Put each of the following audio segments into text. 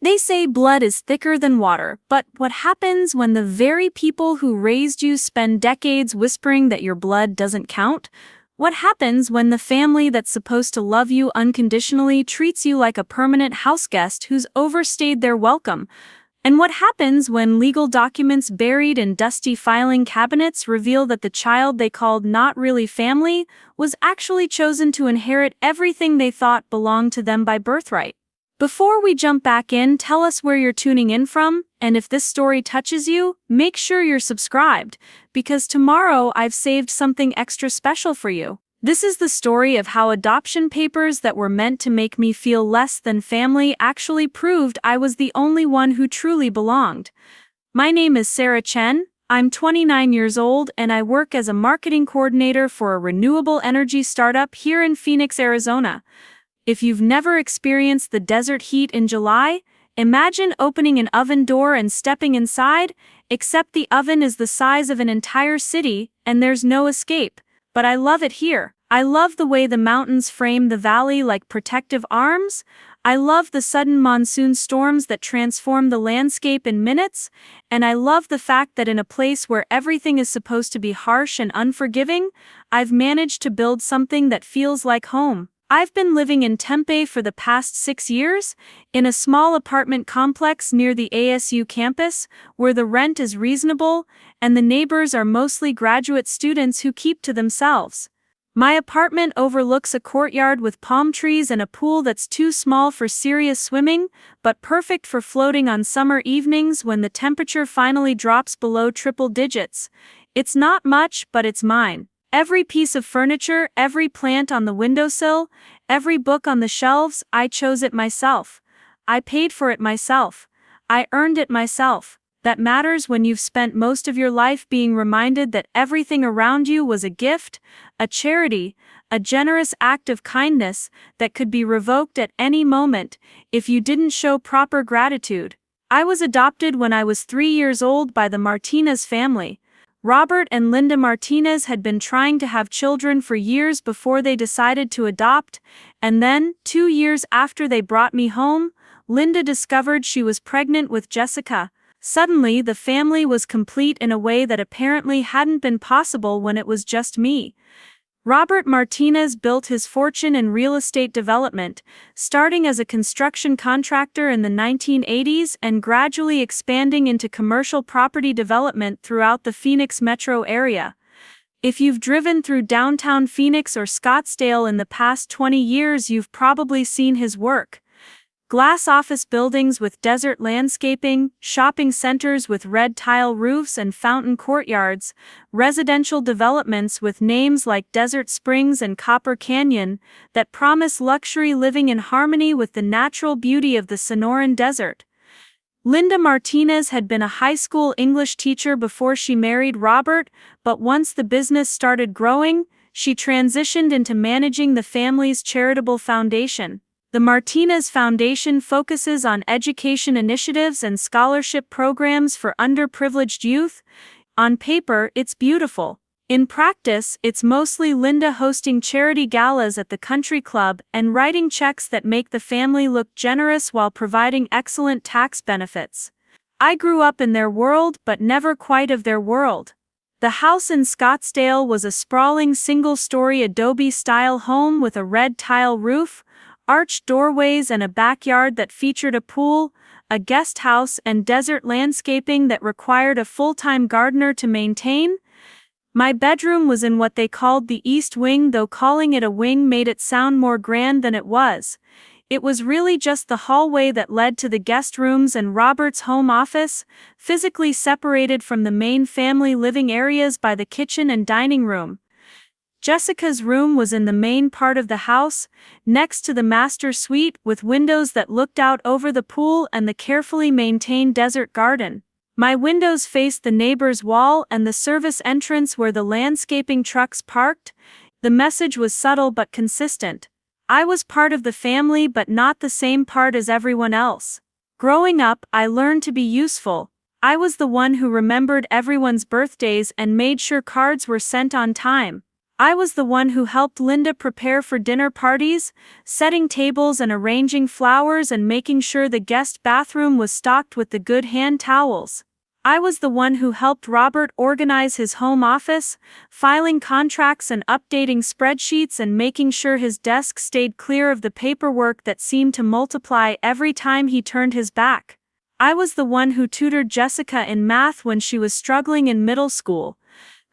They say blood is thicker than water, but what happens when the very people who raised you spend decades whispering that your blood doesn't count? What happens when the family that's supposed to love you unconditionally treats you like a permanent houseguest who's overstayed their welcome? And what happens when legal documents buried in dusty filing cabinets reveal that the child they called not really family was actually chosen to inherit everything they thought belonged to them by birthright? Before we jump back in, tell us where you're tuning in from, and if this story touches you, make sure you're subscribed, because tomorrow I've saved something extra special for you. This is the story of how adoption papers that were meant to make me feel less than family actually proved I was the only one who truly belonged. My name is Sarah Chen. I'm 29 years old and I work as a marketing coordinator for a renewable energy startup here in Phoenix, Arizona. If you've never experienced the desert heat in July, imagine opening an oven door and stepping inside, except the oven is the size of an entire city and there's no escape. But I love it here. I love the way the mountains frame the valley like protective arms. I love the sudden monsoon storms that transform the landscape in minutes. And I love the fact that in a place where everything is supposed to be harsh and unforgiving, I've managed to build something that feels like home. I've been living in Tempe for the past 6 years, in a small apartment complex near the ASU campus, where the rent is reasonable, and the neighbors are mostly graduate students who keep to themselves. My apartment overlooks a courtyard with palm trees and a pool that's too small for serious swimming, but perfect for floating on summer evenings when the temperature finally drops below triple digits. It's not much, but it's mine. Every piece of furniture, every plant on the windowsill, every book on the shelves, I chose it myself. I paid for it myself. I earned it myself. That matters when you've spent most of your life being reminded that everything around you was a gift, a charity, a generous act of kindness that could be revoked at any moment if you didn't show proper gratitude. I was adopted when I was 3 years old by the Martinez family. Robert and Linda Martinez had been trying to have children for years before they decided to adopt, and then, 2 years after they brought me home, Linda discovered she was pregnant with Jessica. Suddenly, the family was complete in a way that apparently hadn't been possible when it was just me. Robert Martinez built his fortune in real estate development, starting as a construction contractor in the 1980s and gradually expanding into commercial property development throughout the Phoenix metro area. If you've driven through downtown Phoenix or Scottsdale in the past 20 years, you've probably seen his work. Glass office buildings with desert landscaping, shopping centers with red tile roofs and fountain courtyards, residential developments with names like Desert Springs and Copper Canyon that promise luxury living in harmony with the natural beauty of the Sonoran Desert. Linda Martinez had been a high school English teacher before she married Robert, but once the business started growing, she transitioned into managing the family's charitable foundation. The Martinez Foundation focuses on education initiatives and scholarship programs for underprivileged youth. On paper, it's beautiful. In practice, it's mostly Linda hosting charity galas at the country club and writing checks that make the family look generous while providing excellent tax benefits. I grew up in their world but never quite of their world. The house in Scottsdale was a sprawling single-story Adobe-style home with a red tile roof, arched doorways and a backyard that featured a pool, a guest house and desert landscaping that required a full-time gardener to maintain. My bedroom was in what they called the East Wing, though calling it a wing made it sound more grand than it was. It was really just the hallway that led to the guest rooms and Robert's home office, physically separated from the main family living areas by the kitchen and dining room. Jessica's room was in the main part of the house, next to the master suite with windows that looked out over the pool and the carefully maintained desert garden. My windows faced the neighbor's wall and the service entrance where the landscaping trucks parked. The message was subtle but consistent. I was part of the family but not the same part as everyone else. Growing up, I learned to be useful. I was the one who remembered everyone's birthdays and made sure cards were sent on time. I was the one who helped Linda prepare for dinner parties, setting tables and arranging flowers and making sure the guest bathroom was stocked with the good hand towels. I was the one who helped Robert organize his home office, filing contracts and updating spreadsheets and making sure his desk stayed clear of the paperwork that seemed to multiply every time he turned his back. I was the one who tutored Jessica in math when she was struggling in middle school,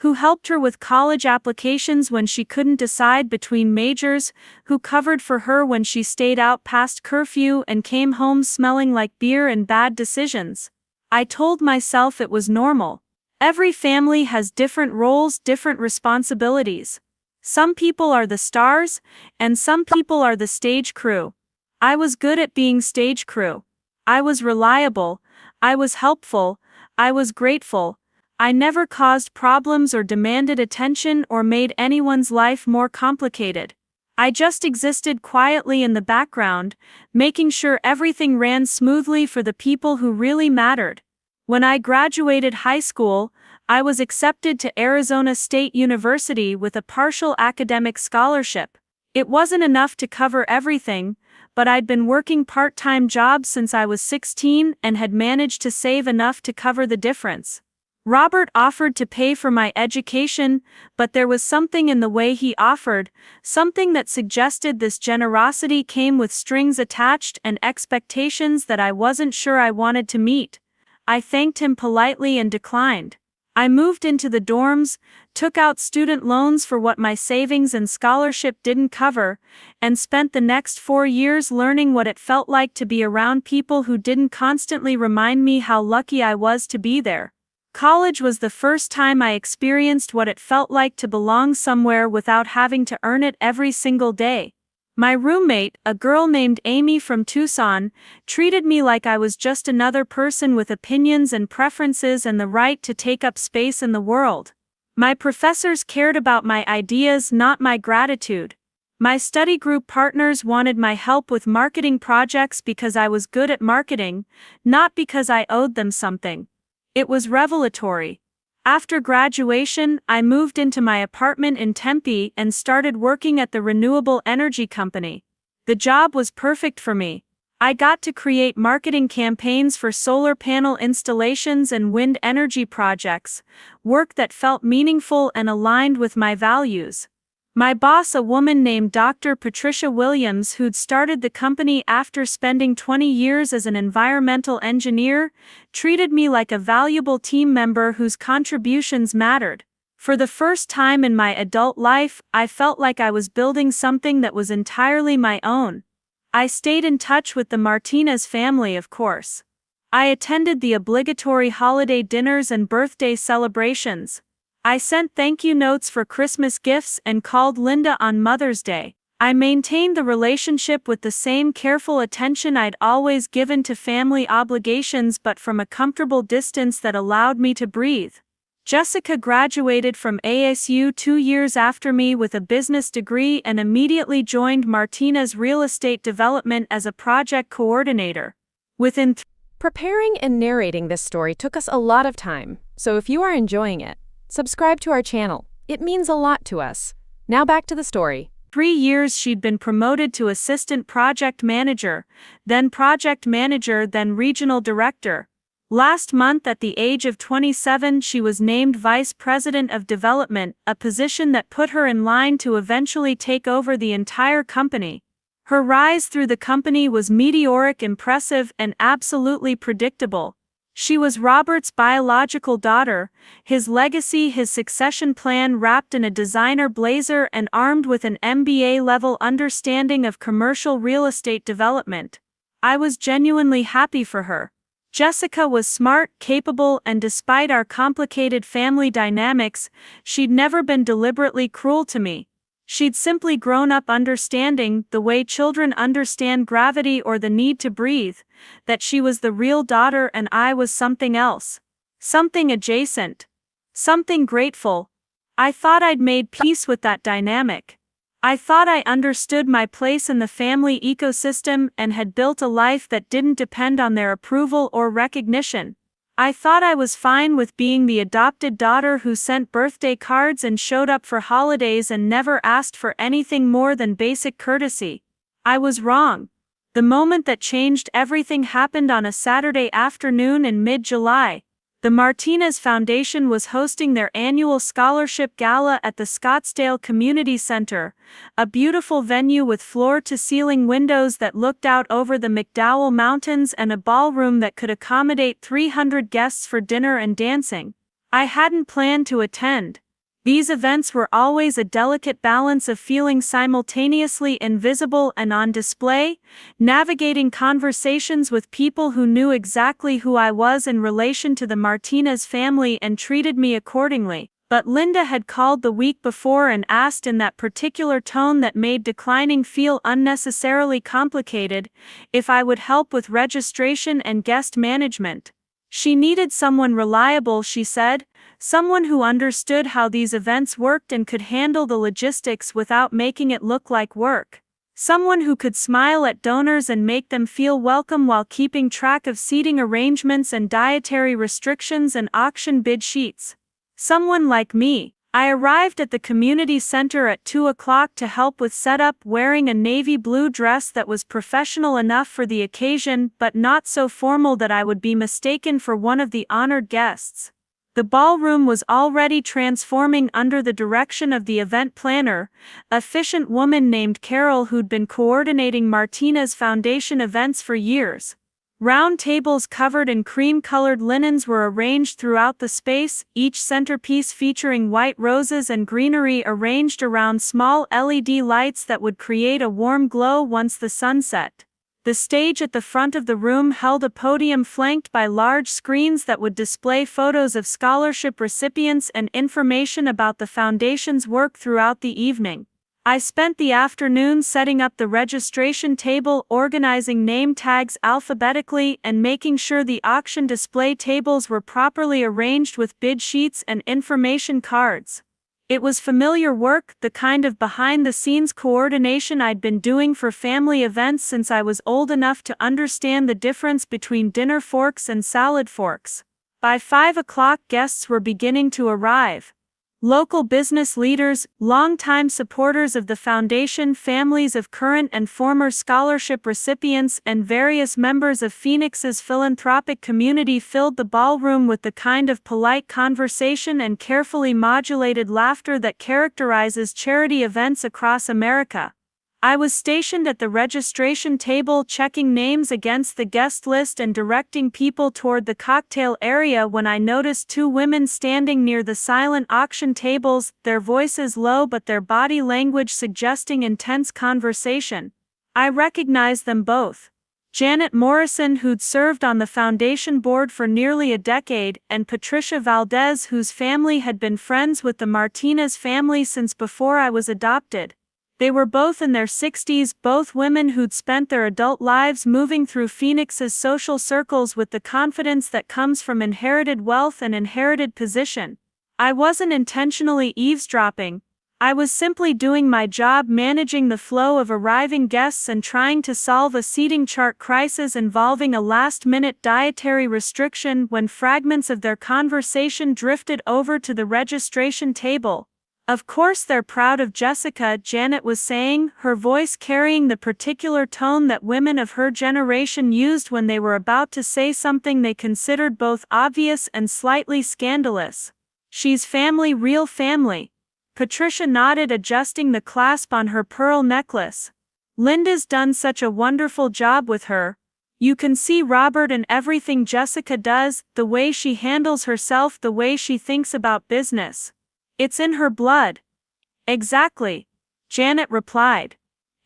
who helped her with college applications when she couldn't decide between majors, who covered for her when she stayed out past curfew and came home smelling like beer and bad decisions. I told myself it was normal. Every family has different roles, different responsibilities. Some people are the stars, and some people are the stage crew. I was good at being stage crew. I was reliable, I was helpful, I was grateful. I never caused problems or demanded attention or made anyone's life more complicated. I just existed quietly in the background, making sure everything ran smoothly for the people who really mattered. When I graduated high school, I was accepted to Arizona State University with a partial academic scholarship. It wasn't enough to cover everything, but I'd been working part-time jobs since I was 16 and had managed to save enough to cover the difference. Robert offered to pay for my education, but there was something in the way he offered, something that suggested this generosity came with strings attached and expectations that I wasn't sure I wanted to meet. I thanked him politely and declined. I moved into the dorms, took out student loans for what my savings and scholarship didn't cover, and spent the next 4 years learning what it felt like to be around people who didn't constantly remind me how lucky I was to be there. College was the first time I experienced what it felt like to belong somewhere without having to earn it every single day. My roommate, a girl named Amy from Tucson, treated me like I was just another person with opinions and preferences and the right to take up space in the world. My professors cared about my ideas, not my gratitude. My study group partners wanted my help with marketing projects because I was good at marketing, not because I owed them something. It was revelatory. After graduation, I moved into my apartment in Tempe and started working at the renewable energy company. The job was perfect for me. I got to create marketing campaigns for solar panel installations and wind energy projects, work that felt meaningful and aligned with my values. My boss, a woman named Dr. Patricia Williams, who'd started the company after spending 20 years as an environmental engineer, treated me like a valuable team member whose contributions mattered. For the first time in my adult life, I felt like I was building something that was entirely my own. I stayed in touch with the Martinez family, of course. I attended the obligatory holiday dinners and birthday celebrations. I sent thank you notes for Christmas gifts and called Linda on Mother's Day. I maintained the relationship with the same careful attention I'd always given to family obligations, but from a comfortable distance that allowed me to breathe. Jessica graduated from ASU 2 years after me with a business degree and immediately joined Martinez Real Estate Development as a project coordinator. Preparing and narrating this story took us a lot of time, so if you are enjoying it, subscribe to our channel. It means a lot to us. Now back to the story. 3 years she'd been promoted to assistant project manager, then project manager, then regional director. Last month, at the age of 27, she was named vice president of development, a position that put her in line to eventually take over the entire company. Her rise through the company was meteoric, impressive, and absolutely predictable. She was Robert's biological daughter, his legacy, his succession plan, wrapped in a designer blazer and armed with an MBA-level understanding of commercial real estate development. I was genuinely happy for her. Jessica was smart, capable, and despite our complicated family dynamics, she'd never been deliberately cruel to me. She'd simply grown up understanding, the way children understand gravity or the need to breathe, that she was the real daughter and I was something else. Something adjacent. Something grateful. I thought I'd made peace with that dynamic. I thought I understood my place in the family ecosystem and had built a life that didn't depend on their approval or recognition. I thought I was fine with being the adopted daughter who sent birthday cards and showed up for holidays and never asked for anything more than basic courtesy. I was wrong. The moment that changed everything happened on a Saturday afternoon in mid-July. The Martinez Foundation was hosting their annual scholarship gala at the Scottsdale Community Center, a beautiful venue with floor-to-ceiling windows that looked out over the McDowell Mountains and a ballroom that could accommodate 300 guests for dinner and dancing. I hadn't planned to attend. These events were always a delicate balance of feeling simultaneously invisible and on display, navigating conversations with people who knew exactly who I was in relation to the Martinez family and treated me accordingly. But Linda had called the week before and asked in that particular tone that made declining feel unnecessarily complicated, if I would help with registration and guest management. She needed someone reliable, she said, someone who understood how these events worked and could handle the logistics without making it look like work. Someone who could smile at donors and make them feel welcome while keeping track of seating arrangements and dietary restrictions and auction bid sheets. Someone like me. I arrived at the community center at 2 o'clock to help with setup, wearing a navy blue dress that was professional enough for the occasion but not so formal that I would be mistaken for one of the honored guests. The ballroom was already transforming under the direction of the event planner, a efficient woman named Carol who'd been coordinating Martinez Foundation events for years. Round tables covered in cream-colored linens were arranged throughout the space, each centerpiece featuring white roses and greenery arranged around small LED lights that would create a warm glow once the sun set. The stage at the front of the room held a podium flanked by large screens that would display photos of scholarship recipients and information about the foundation's work throughout the evening. I spent the afternoon setting up the registration table, organizing name tags alphabetically, and making sure the auction display tables were properly arranged with bid sheets and information cards. It was familiar work, the kind of behind-the-scenes coordination I'd been doing for family events since I was old enough to understand the difference between dinner forks and salad forks. By 5 o'clock, guests were beginning to arrive. Local business leaders, longtime supporters of the foundation, families of current and former scholarship recipients, and various members of Phoenix's philanthropic community filled the ballroom with the kind of polite conversation and carefully modulated laughter that characterizes charity events across America. I was stationed at the registration table, checking names against the guest list and directing people toward the cocktail area when I noticed two women standing near the silent auction tables, their voices low but their body language suggesting intense conversation. I recognized them both. Janet Morrison, who'd served on the foundation board for nearly a decade, and Patricia Valdez, whose family had been friends with the Martinez family since before I was adopted. They were both in their 60s, both women who'd spent their adult lives moving through Phoenix's social circles with the confidence that comes from inherited wealth and inherited position. I wasn't intentionally eavesdropping. I was simply doing my job, managing the flow of arriving guests and trying to solve a seating chart crisis involving a last-minute dietary restriction when fragments of their conversation drifted over to the registration table. "Of course they're proud of Jessica," Janet was saying, her voice carrying the particular tone that women of her generation used when they were about to say something they considered both obvious and slightly scandalous. "She's family, real family." Patricia nodded, adjusting the clasp on her pearl necklace. "Linda's done such a wonderful job with her. You can see Robert and everything Jessica does, the way she handles herself, the way she thinks about business. It's in her blood." "Exactly," Janet replied.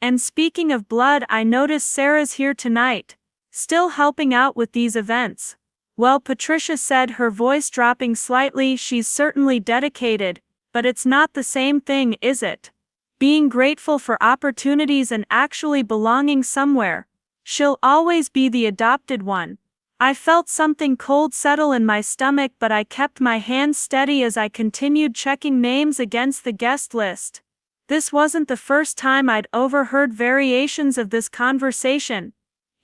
"And speaking of blood, I notice Sarah's here tonight, still helping out with these events." "Well," Patricia said, her voice dropping slightly, "she's certainly dedicated, but it's not the same thing, is it? Being grateful for opportunities and actually belonging somewhere. She'll always be the adopted one." I felt something cold settle in my stomach, but I kept my hands steady as I continued checking names against the guest list. This wasn't the first time I'd overheard variations of this conversation.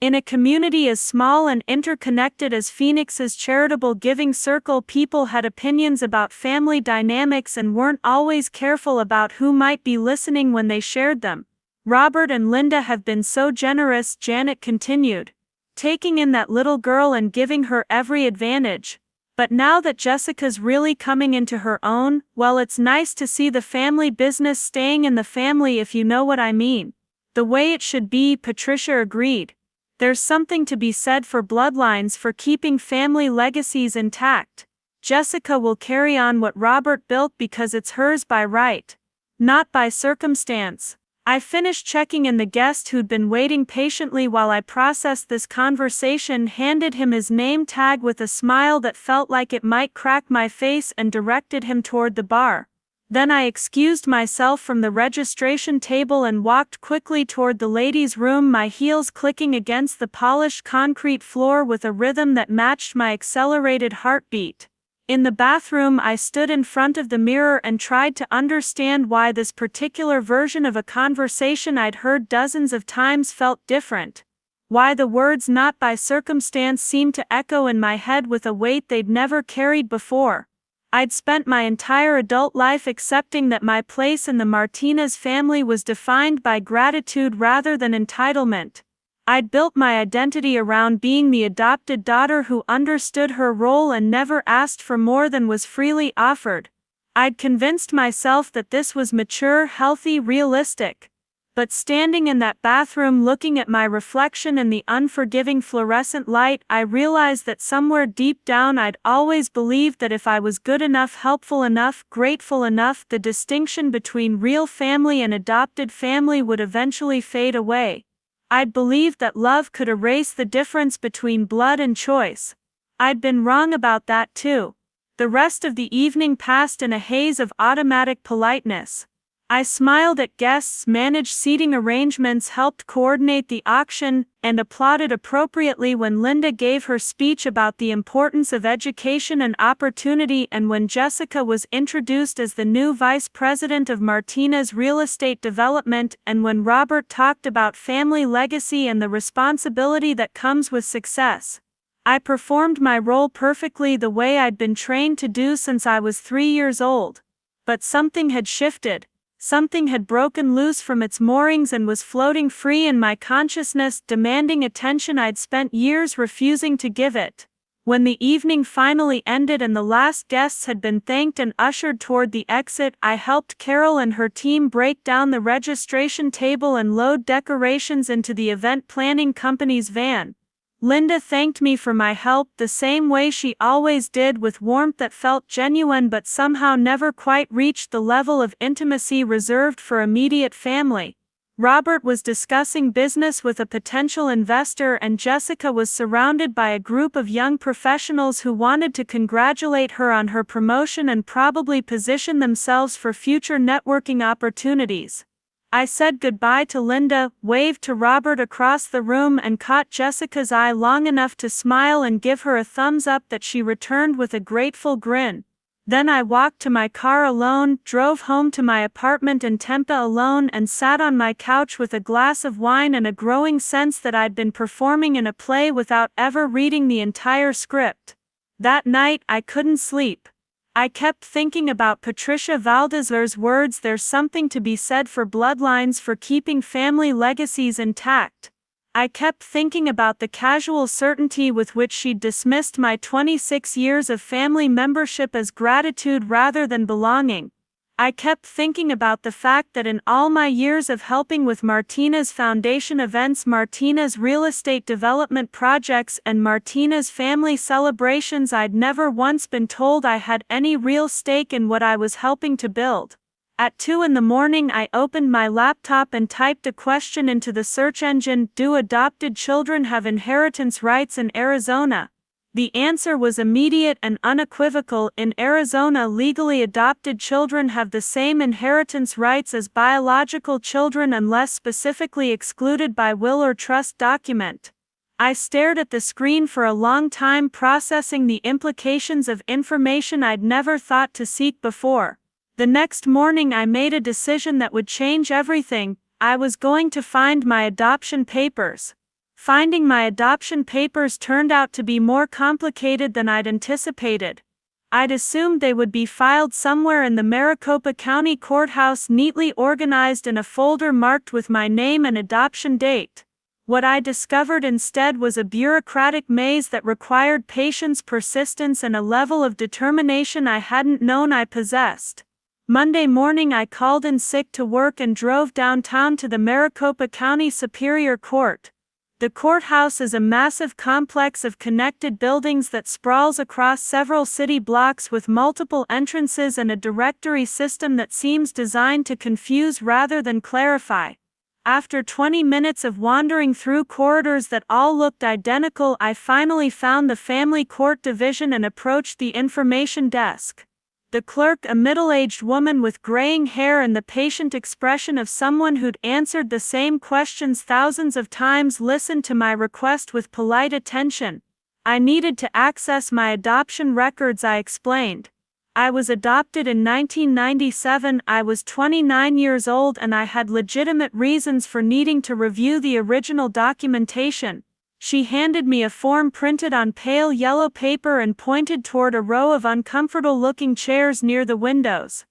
In a community as small and interconnected as Phoenix's charitable giving circle, people had opinions about family dynamics and weren't always careful about who might be listening when they shared them. Robert and Linda have been so generous, Janet continued, taking in that little girl and giving her every advantage. But now that Jessica's really coming into her own, well, it's nice to see the family business staying in the family, if you know what I mean. The way it should be, Patricia agreed. There's something to be said for bloodlines, for keeping family legacies intact. Jessica will carry on what Robert built because it's hers by right, not by circumstance. I finished checking in. The guest, who'd been waiting patiently while I processed this conversation, handed him his name tag with a smile that felt like it might crack my face and directed him toward the bar. Then I excused myself from the registration table and walked quickly toward the ladies' room, my heels clicking against the polished concrete floor with a rhythm that matched my accelerated heartbeat. In the bathroom, I stood in front of the mirror and tried to understand why this particular version of a conversation I'd heard dozens of times felt different. Why the words "not by circumstance" seemed to echo in my head with a weight they'd never carried before. I'd spent my entire adult life accepting that my place in the Martinez family was defined by gratitude rather than entitlement. I'd built my identity around being the adopted daughter who understood her role and never asked for more than was freely offered. I'd convinced myself that this was mature, healthy, realistic. But standing in that bathroom looking at my reflection in the unforgiving fluorescent light, I realized that somewhere deep down I'd always believed that if I was good enough, helpful enough, grateful enough, the distinction between real family and adopted family would eventually fade away. I'd believed that love could erase the difference between blood and choice. I'd been wrong about that too. The rest of the evening passed in a haze of automatic politeness. I smiled at guests, managed seating arrangements, helped coordinate the auction, and applauded appropriately when Linda gave her speech about the importance of education and opportunity, and when Jessica was introduced as the new vice president of Martinez Real Estate Development, and when Robert talked about family legacy and the responsibility that comes with success. I performed my role perfectly, the way I'd been trained to do since I was 3 years old. But something had shifted. Something had broken loose from its moorings and was floating free in my consciousness, demanding attention I'd spent years refusing to give it. When the evening finally ended and the last guests had been thanked and ushered toward the exit, I helped Carol and her team break down the registration table and load decorations into the event planning company's van. Linda thanked me for my help the same way she always did, with warmth that felt genuine but somehow never quite reached the level of intimacy reserved for immediate family. Robert was discussing business with a potential investor, and Jessica was surrounded by a group of young professionals who wanted to congratulate her on her promotion and probably position themselves for future networking opportunities. I said goodbye to Linda, waved to Robert across the room, and caught Jessica's eye long enough to smile and give her a thumbs up that she returned with a grateful grin. Then I walked to my car alone, drove home to my apartment in Tampa alone, and sat on my couch with a glass of wine and a growing sense that I'd been performing in a play without ever reading the entire script. That night I couldn't sleep. I kept thinking about Patricia Valdezer's words, "There's something to be said for bloodlines, for keeping family legacies intact." I kept thinking about the casual certainty with which she'd dismissed my 26 years of family membership as gratitude rather than belonging. I kept thinking about the fact that in all my years of helping with Martinez Foundation events, Martinez real estate development projects, and Martinez family celebrations, I'd never once been told I had any real stake in what I was helping to build. At 2 a.m, I opened my laptop and typed a question into the search engine: do adopted children have inheritance rights in Arizona? The answer was immediate and unequivocal. In Arizona, legally adopted children have the same inheritance rights as biological children unless specifically excluded by will or trust document. I stared at the screen for a long time, processing the implications of information I'd never thought to seek before. The next morning I made a decision that would change everything. I was going to find my adoption papers. Finding my adoption papers turned out to be more complicated than I'd anticipated. I'd assumed they would be filed somewhere in the Maricopa County Courthouse, neatly organized in a folder marked with my name and adoption date. What I discovered instead was a bureaucratic maze that required patience, persistence, and a level of determination I hadn't known I possessed. Monday morning I called in sick to work and drove downtown to the Maricopa County Superior Court. The courthouse is a massive complex of connected buildings that sprawls across several city blocks with multiple entrances and a directory system that seems designed to confuse rather than clarify. After 20 minutes of wandering through corridors that all looked identical, I finally found the Family Court Division and approached the information desk. The clerk, a middle-aged woman with graying hair and the patient expression of someone who'd answered the same questions thousands of times, listened to my request with polite attention. I needed to access my adoption records, I explained. I was adopted in 1997, I was 29 years old, and I had legitimate reasons for needing to review the original documentation. She handed me a form printed on pale yellow paper and pointed toward a row of uncomfortable-looking chairs near the windows.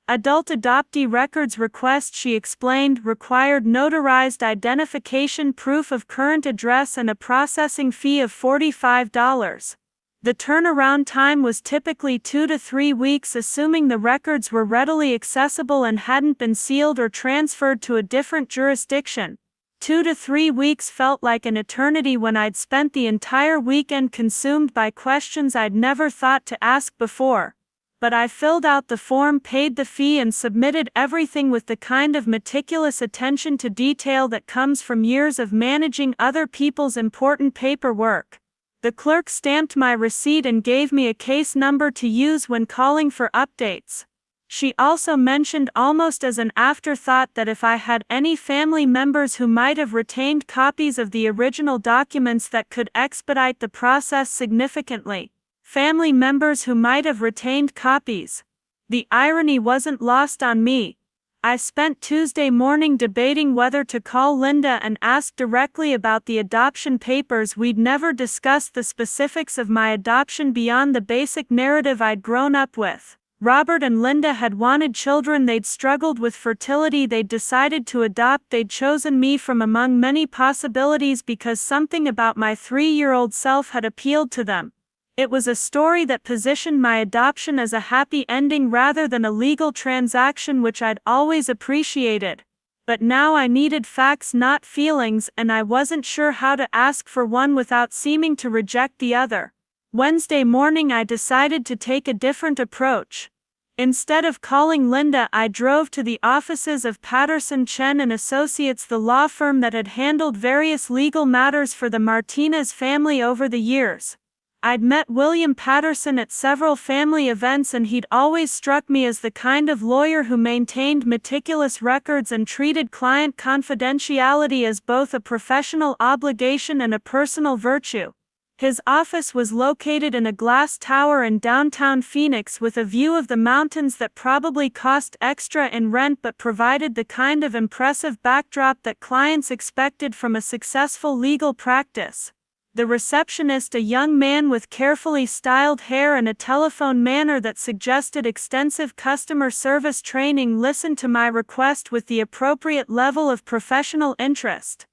Adult adoptee records request, she explained, required notarized identification, proof of current address, and a processing fee of $45. The turnaround time was typically 2 to 3 weeks, assuming the records were readily accessible and hadn't been sealed or transferred to a different jurisdiction. 2 to 3 weeks felt like an eternity when I'd spent the entire weekend consumed by questions I'd never thought to ask before. But I filled out the form, paid the fee, and submitted everything with the kind of meticulous attention to detail that comes from years of managing other people's important paperwork. The clerk stamped my receipt and gave me a case number to use when calling for updates. She also mentioned almost as an afterthought that if I had any family members who might have retained copies of the original documents, that could expedite the process significantly. Family members who might have retained copies. The irony wasn't lost on me. I spent Tuesday morning debating whether to call Linda and ask directly about the adoption papers. We'd never discussed the specifics of my adoption beyond the basic narrative I'd grown up with. Robert and Linda had wanted children, they'd struggled with fertility, they'd decided to adopt, they'd chosen me from among many possibilities because something about my 3-year-old self had appealed to them. It was a story that positioned my adoption as a happy ending rather than a legal transaction, which I'd always appreciated. But now I needed facts, not feelings, and I wasn't sure how to ask for one without seeming to reject the other. Wednesday morning I decided to take a different approach. Instead of calling Linda, I drove to the offices of Patterson, Chen & Associates, the law firm that had handled various legal matters for the Martinez family over the years. I'd met William Patterson at several family events, and he'd always struck me as the kind of lawyer who maintained meticulous records and treated client confidentiality as both a professional obligation and a personal virtue. His office was located in a glass tower in downtown Phoenix with a view of the mountains that probably cost extra in rent but provided the kind of impressive backdrop that clients expected from a successful legal practice. The receptionist, a young man with carefully styled hair and a telephone manner that suggested extensive customer service training, listened to my request with the appropriate level of professional interest.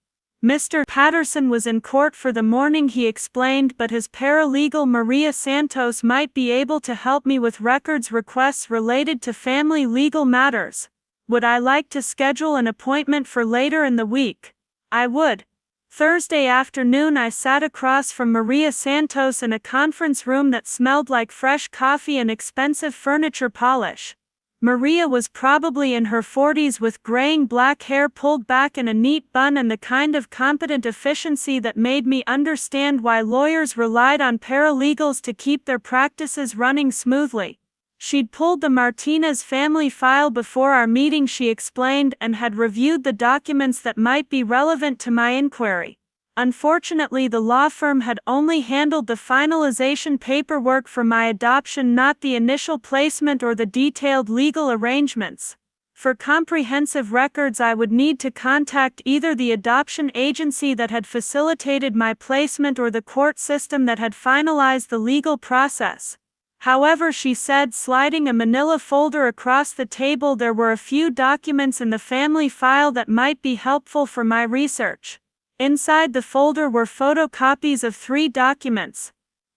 Mr. Patterson was in court for the morning, he explained, but his paralegal Maria Santos might be able to help me with records requests related to family legal matters. Would I like to schedule an appointment for later in the week? I would. Thursday afternoon I sat across from Maria Santos in a conference room that smelled like fresh coffee and expensive furniture polish. Maria was probably in her 40s with graying black hair pulled back in a neat bun and the kind of competent efficiency that made me understand why lawyers relied on paralegals to keep their practices running smoothly. She'd pulled the Martinez family file before our meeting, she explained, and had reviewed the documents that might be relevant to my inquiry. Unfortunately, the law firm had only handled the finalization paperwork for my adoption, not the initial placement or the detailed legal arrangements. For comprehensive records, I would need to contact either the adoption agency that had facilitated my placement or the court system that had finalized the legal process. However, she said, sliding a manila folder across the table, there were a few documents in the family file that might be helpful for my research. Inside the folder were photocopies of 3 documents.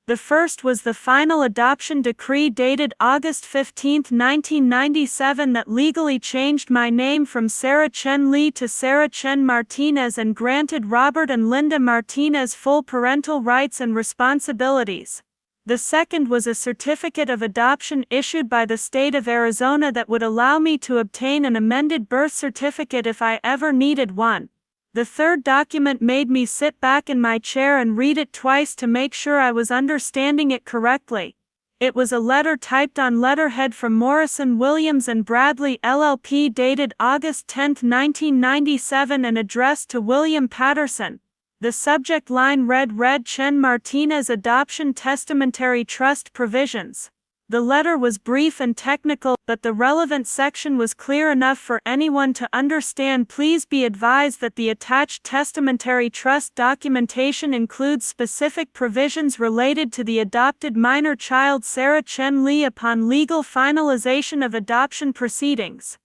The first was the final adoption decree dated August 15, 1997 that legally changed my name from Sarah Chen Lee to Sarah Chen Martinez and granted Robert and Linda Martinez full parental rights and responsibilities. The second was a certificate of adoption issued by the state of Arizona that would allow me to obtain an amended birth certificate if I ever needed one. The third document made me sit back in my chair and read it twice to make sure I was understanding it correctly. It was a letter typed on letterhead from Morrison, Williams and Bradley LLP dated August 10, 1997 and addressed to William Patterson. The subject line read Chen Martinez Adoption Testamentary Trust Provisions. The letter was brief and technical, but the relevant section was clear enough for anyone to understand. Please be advised that the attached testamentary trust documentation includes specific provisions related to the adopted minor child Sarah Chen Lee upon legal finalization of adoption proceedings.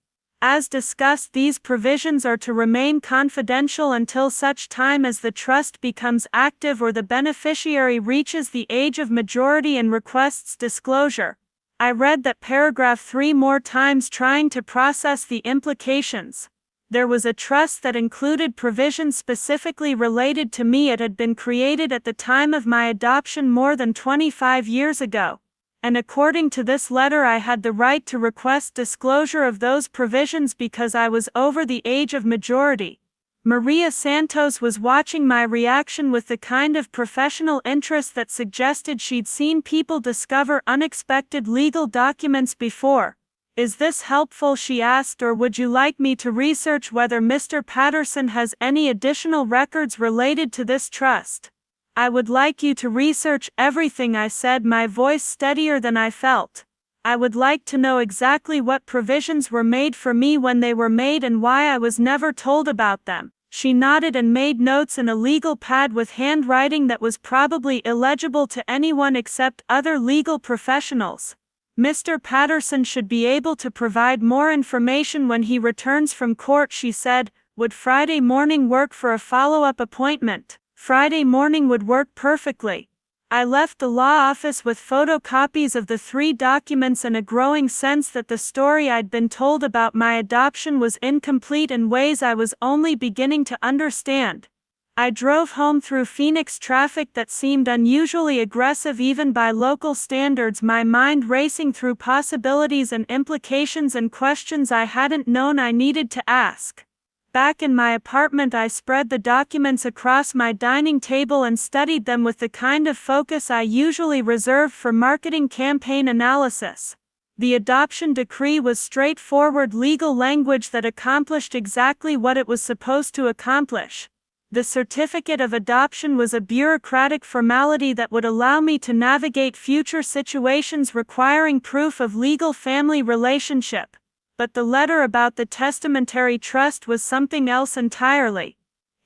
As discussed, these provisions are to remain confidential until such time as the trust becomes active or the beneficiary reaches the age of majority and requests disclosure. I read that paragraph 3 more times trying to process the implications. There was a trust that included provisions specifically related to me. It had been created at the time of my adoption more than 25 years ago. And according to this letter, I had the right to request disclosure of those provisions because I was over the age of majority. Maria Santos was watching my reaction with the kind of professional interest that suggested she'd seen people discover unexpected legal documents before. "Is this helpful?" she asked, "or would you like me to research whether Mr. Patterson has any additional records related to this trust?" "I would like you to research everything," I said, my voice steadier than I felt. "I would like to know exactly what provisions were made for me when they were made and why I was never told about them." She nodded and made notes in a legal pad with handwriting that was probably illegible to anyone except other legal professionals. "Mr. Patterson should be able to provide more information when he returns from court," she said. "Would Friday morning work for a follow-up appointment?" Friday morning would work perfectly. I left the law office with photocopies of the 3 documents and a growing sense that the story I'd been told about my adoption was incomplete in ways I was only beginning to understand. I drove home through Phoenix traffic that seemed unusually aggressive even by local standards, my mind racing through possibilities and implications and questions I hadn't known I needed to ask. Back in my apartment, I spread the documents across my dining table and studied them with the kind of focus I usually reserve for marketing campaign analysis. The adoption decree was straightforward legal language that accomplished exactly what it was supposed to accomplish. The certificate of adoption was a bureaucratic formality that would allow me to navigate future situations requiring proof of legal family relationship. But the letter about the testamentary trust was something else entirely.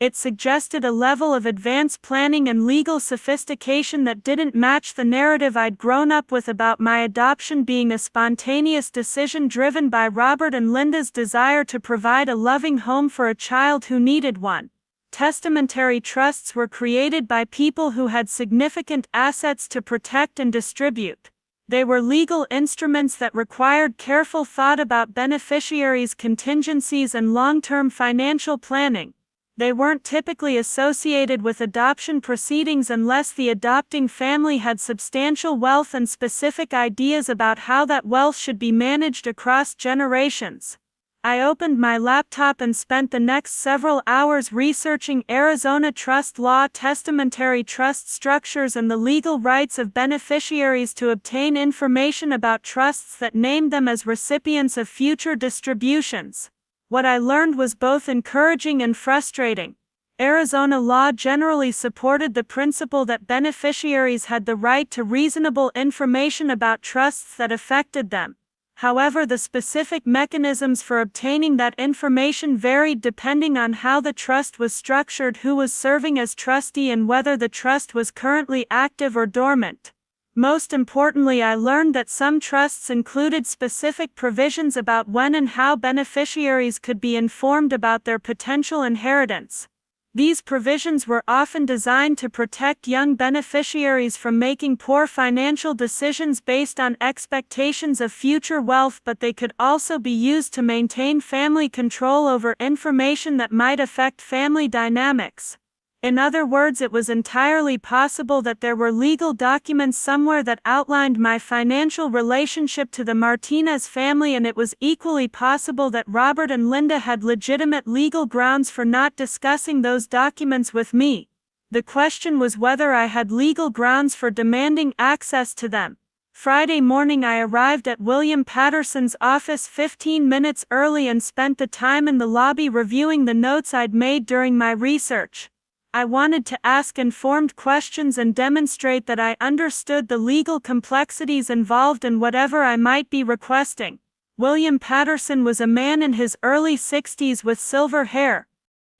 It suggested a level of advanced planning and legal sophistication that didn't match the narrative I'd grown up with about my adoption being a spontaneous decision driven by Robert and Linda's desire to provide a loving home for a child who needed one. Testamentary trusts were created by people who had significant assets to protect and distribute. They were legal instruments that required careful thought about beneficiaries' contingencies and long-term financial planning. They weren't typically associated with adoption proceedings unless the adopting family had substantial wealth and specific ideas about how that wealth should be managed across generations. I opened my laptop and spent the next several hours researching Arizona trust law, testamentary trust structures, and the legal rights of beneficiaries to obtain information about trusts that named them as recipients of future distributions. What I learned was both encouraging and frustrating. Arizona law generally supported the principle that beneficiaries had the right to reasonable information about trusts that affected them. However, the specific mechanisms for obtaining that information varied depending on how the trust was structured, who was serving as trustee, and whether the trust was currently active or dormant. Most importantly, I learned that some trusts included specific provisions about when and how beneficiaries could be informed about their potential inheritance. These provisions were often designed to protect young beneficiaries from making poor financial decisions based on expectations of future wealth, but they could also be used to maintain family control over information that might affect family dynamics. In other words, it was entirely possible that there were legal documents somewhere that outlined my financial relationship to the Martinez family, and it was equally possible that Robert and Linda had legitimate legal grounds for not discussing those documents with me. The question was whether I had legal grounds for demanding access to them. Friday morning, I arrived at William Patterson's office 15 minutes early and spent the time in the lobby reviewing the notes I'd made during my research. I wanted to ask informed questions and demonstrate that I understood the legal complexities involved in whatever I might be requesting. William Patterson was a man in his early 60s with silver hair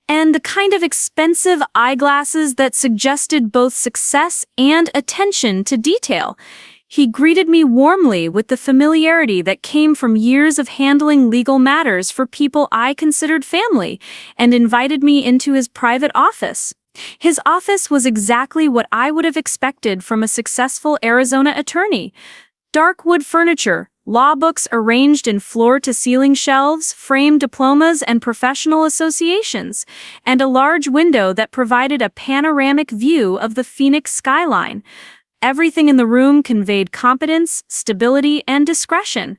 and the kind of expensive eyeglasses that suggested both success and attention to detail. He greeted me warmly with the familiarity that came from years of handling legal matters for people I considered family, and invited me into his private office. His office was exactly what I would have expected from a successful Arizona attorney. Dark wood furniture, law books arranged in floor-to-ceiling shelves, framed diplomas and professional associations, and a large window that provided a panoramic view of the Phoenix skyline. Everything in the room conveyed competence, stability, and discretion.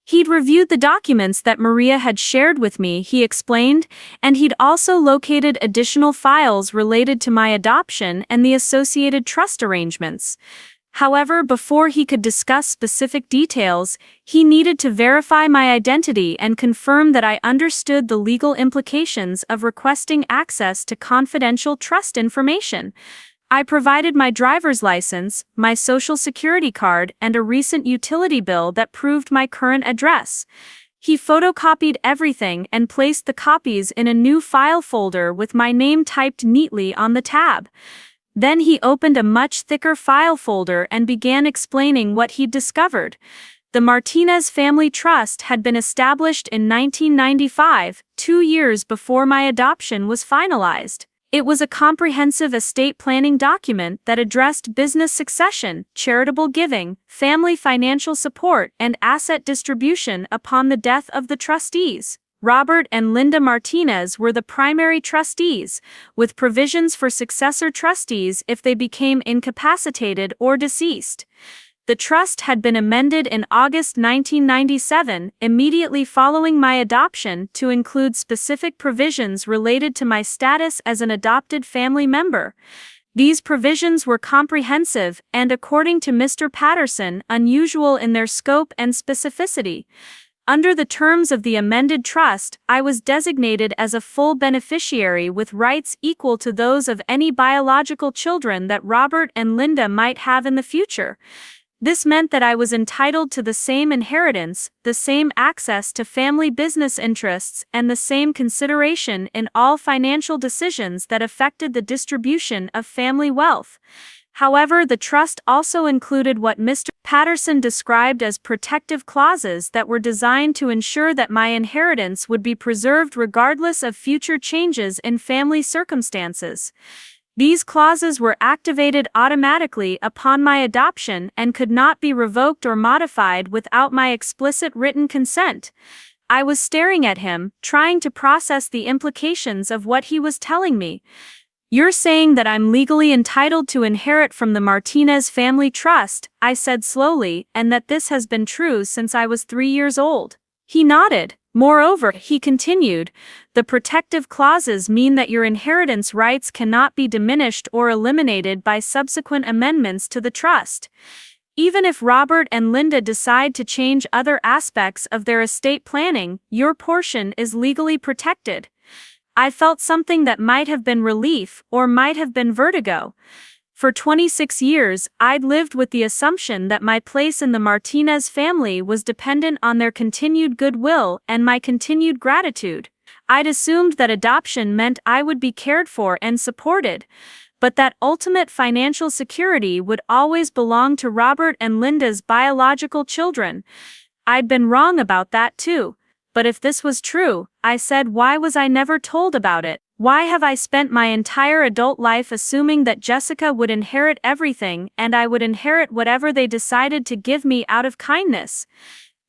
He'd reviewed the documents that Maria had shared with me, he explained, and he'd also located additional files related to my adoption and the associated trust arrangements. However, before he could discuss specific details, he needed to verify my identity and confirm that I understood the legal implications of requesting access to confidential trust information. I provided my driver's license, my social security card, and a recent utility bill that proved my current address. He photocopied everything and placed the copies in a new file folder with my name typed neatly on the tab. Then he opened a much thicker file folder and began explaining what he'd discovered. The Martinez Family Trust had been established in 1995, 2 years before my adoption was finalized. It was a comprehensive estate planning document that addressed business succession, charitable giving, family financial support, and asset distribution upon the death of the trustees. Robert and Linda Martinez were the primary trustees, with provisions for successor trustees if they became incapacitated or deceased. The trust had been amended in August 1997, immediately following my adoption, to include specific provisions related to my status as an adopted family member. These provisions were comprehensive and, according to Mr. Patterson, unusual in their scope and specificity. Under the terms of the amended trust, I was designated as a full beneficiary with rights equal to those of any biological children that Robert and Linda might have in the future. This meant that I was entitled to the same inheritance, the same access to family business interests, and the same consideration in all financial decisions that affected the distribution of family wealth. However, the trust also included what Mr. Patterson described as protective clauses that were designed to ensure that my inheritance would be preserved regardless of future changes in family circumstances. These clauses were activated automatically upon my adoption and could not be revoked or modified without my explicit written consent. I was staring at him, trying to process the implications of what he was telling me. "You're saying that I'm legally entitled to inherit from the Martinez Family Trust," I said slowly, "and that this has been true since I was 3 years old." He nodded. "Moreover," he continued, "the protective clauses mean that your inheritance rights cannot be diminished or eliminated by subsequent amendments to the trust. Even if Robert and Linda decide to change other aspects of their estate planning, your portion is legally protected." I felt something that might have been relief or might have been vertigo. For 26 years, I'd lived with the assumption that my place in the Martinez family was dependent on their continued goodwill and my continued gratitude. I'd assumed that adoption meant I would be cared for and supported, but that ultimate financial security would always belong to Robert and Linda's biological children. I'd been wrong about that too. But if this was true, I said, why was I never told about it? Why have I spent my entire adult life assuming that Jessica would inherit everything and I would inherit whatever they decided to give me out of kindness?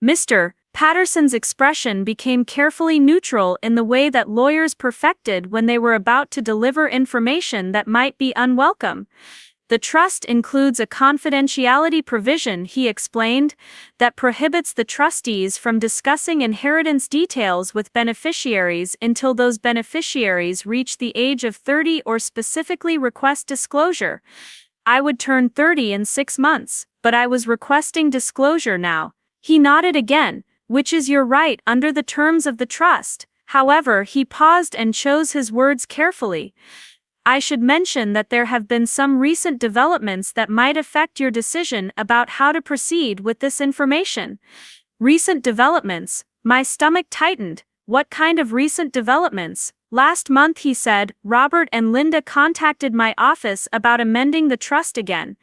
Mr. Patterson's expression became carefully neutral in the way that lawyers perfected when they were about to deliver information that might be unwelcome. The trust includes a confidentiality provision, he explained, that prohibits the trustees from discussing inheritance details with beneficiaries until those beneficiaries reach the age of 30 or specifically request disclosure. I would turn 30 in 6 months, but I was requesting disclosure now. He nodded again, which is your right under the terms of the trust. However, he paused and chose his words carefully. I should mention that there have been some recent developments that might affect your decision about how to proceed with this information. Recent developments? My stomach tightened. What kind of recent developments? Last month, he said, Robert and Linda contacted my office about amending the trust again.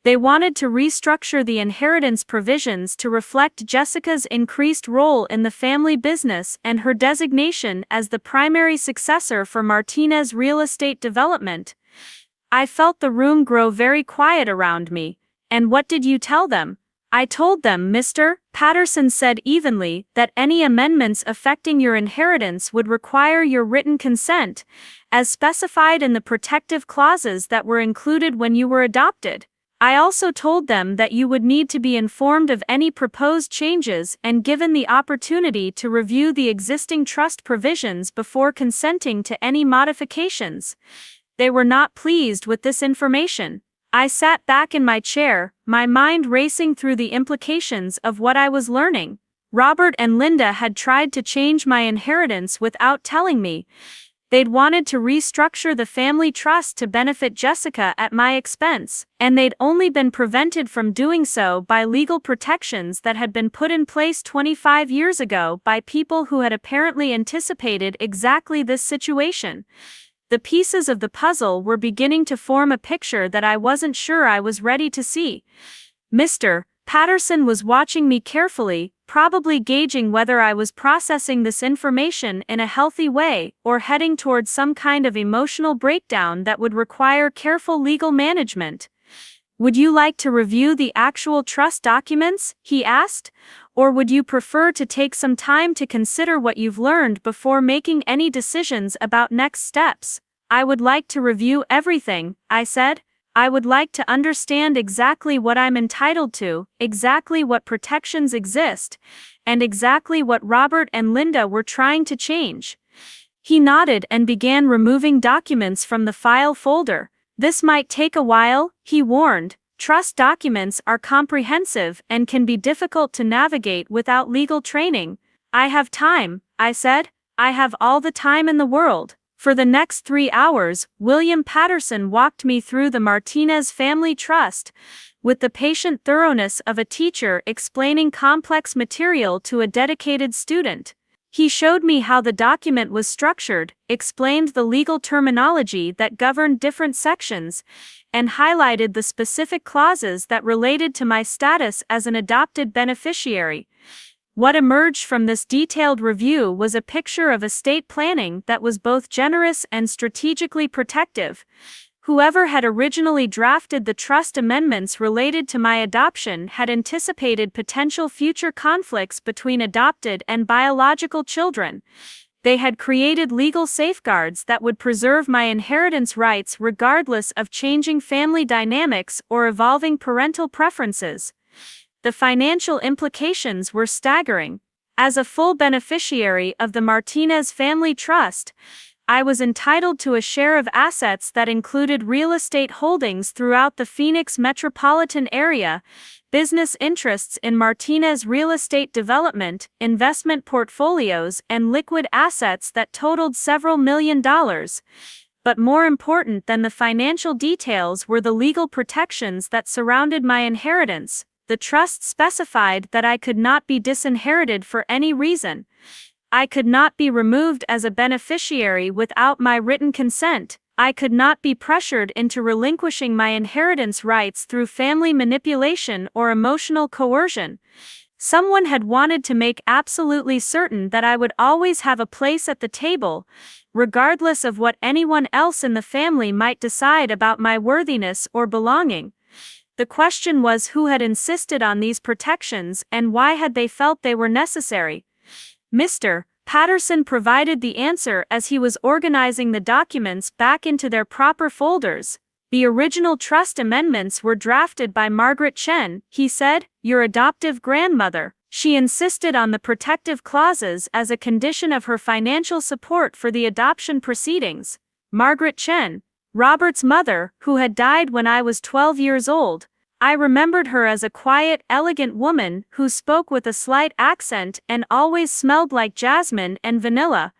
They wanted to restructure the inheritance provisions to reflect Jessica's increased role in the family business and her designation as the primary successor for Martinez Real Estate Development. I felt the room grow very quiet around me. And what did you tell them? I told them, Mr. Patterson said evenly, that any amendments affecting your inheritance would require your written consent, as specified in the protective clauses that were included when you were adopted. I also told them that you would need to be informed of any proposed changes and given the opportunity to review the existing trust provisions before consenting to any modifications. They were not pleased with this information. I sat back in my chair, my mind racing through the implications of what I was learning. Robert and Linda had tried to change my inheritance without telling me. They'd wanted to restructure the family trust to benefit Jessica at my expense, and they'd only been prevented from doing so by legal protections that had been put in place 25 years ago by people who had apparently anticipated exactly this situation. The pieces of the puzzle were beginning to form a picture that I wasn't sure I was ready to see. Mr. Patterson was watching me carefully, probably gauging whether I was processing this information in a healthy way or heading toward some kind of emotional breakdown that would require careful legal management. Would you like to review the actual trust documents? He asked. Or would you prefer to take some time to consider what you've learned before making any decisions about next steps? I would like to review everything, I said. I would like to understand exactly what I'm entitled to, exactly what protections exist, and exactly what Robert and Linda were trying to change. He nodded and began removing documents from the file folder. This might take a while, he warned. Trust documents are comprehensive and can be difficult to navigate without legal training. I have time, I said. I have all the time in the world. For the next 3 hours, William Patterson walked me through the Martinez Family Trust, with the patient thoroughness of a teacher explaining complex material to a dedicated student. He showed me how the document was structured, explained the legal terminology that governed different sections, and highlighted the specific clauses that related to my status as an adopted beneficiary. What emerged from this detailed review was a picture of estate planning that was both generous and strategically protective. Whoever had originally drafted the trust amendments related to my adoption had anticipated potential future conflicts between adopted and biological children. They had created legal safeguards that would preserve my inheritance rights regardless of changing family dynamics or evolving parental preferences. The financial implications were staggering. As a full beneficiary of the Martinez Family Trust, I was entitled to a share of assets that included real estate holdings throughout the Phoenix metropolitan area, business interests in Martinez Real Estate Development, investment portfolios, and liquid assets that totaled several $1 million. But more important than the financial details were the legal protections that surrounded my inheritance. The trust specified that I could not be disinherited for any reason. I could not be removed as a beneficiary without my written consent. I could not be pressured into relinquishing my inheritance rights through family manipulation or emotional coercion. Someone had wanted to make absolutely certain that I would always have a place at the table, regardless of what anyone else in the family might decide about my worthiness or belonging. The question was who had insisted on these protections and why had they felt they were necessary. Mr. Patterson provided the answer as he was organizing the documents back into their proper folders. The original trust amendments were drafted by Margaret Chen, he said, your adoptive grandmother. She insisted on the protective clauses as a condition of her financial support for the adoption proceedings. Margaret Chen, Robert's mother, who had died when I was 12 years old. I remembered her as a quiet, elegant woman who spoke with a slight accent and always smelled like jasmine and vanilla.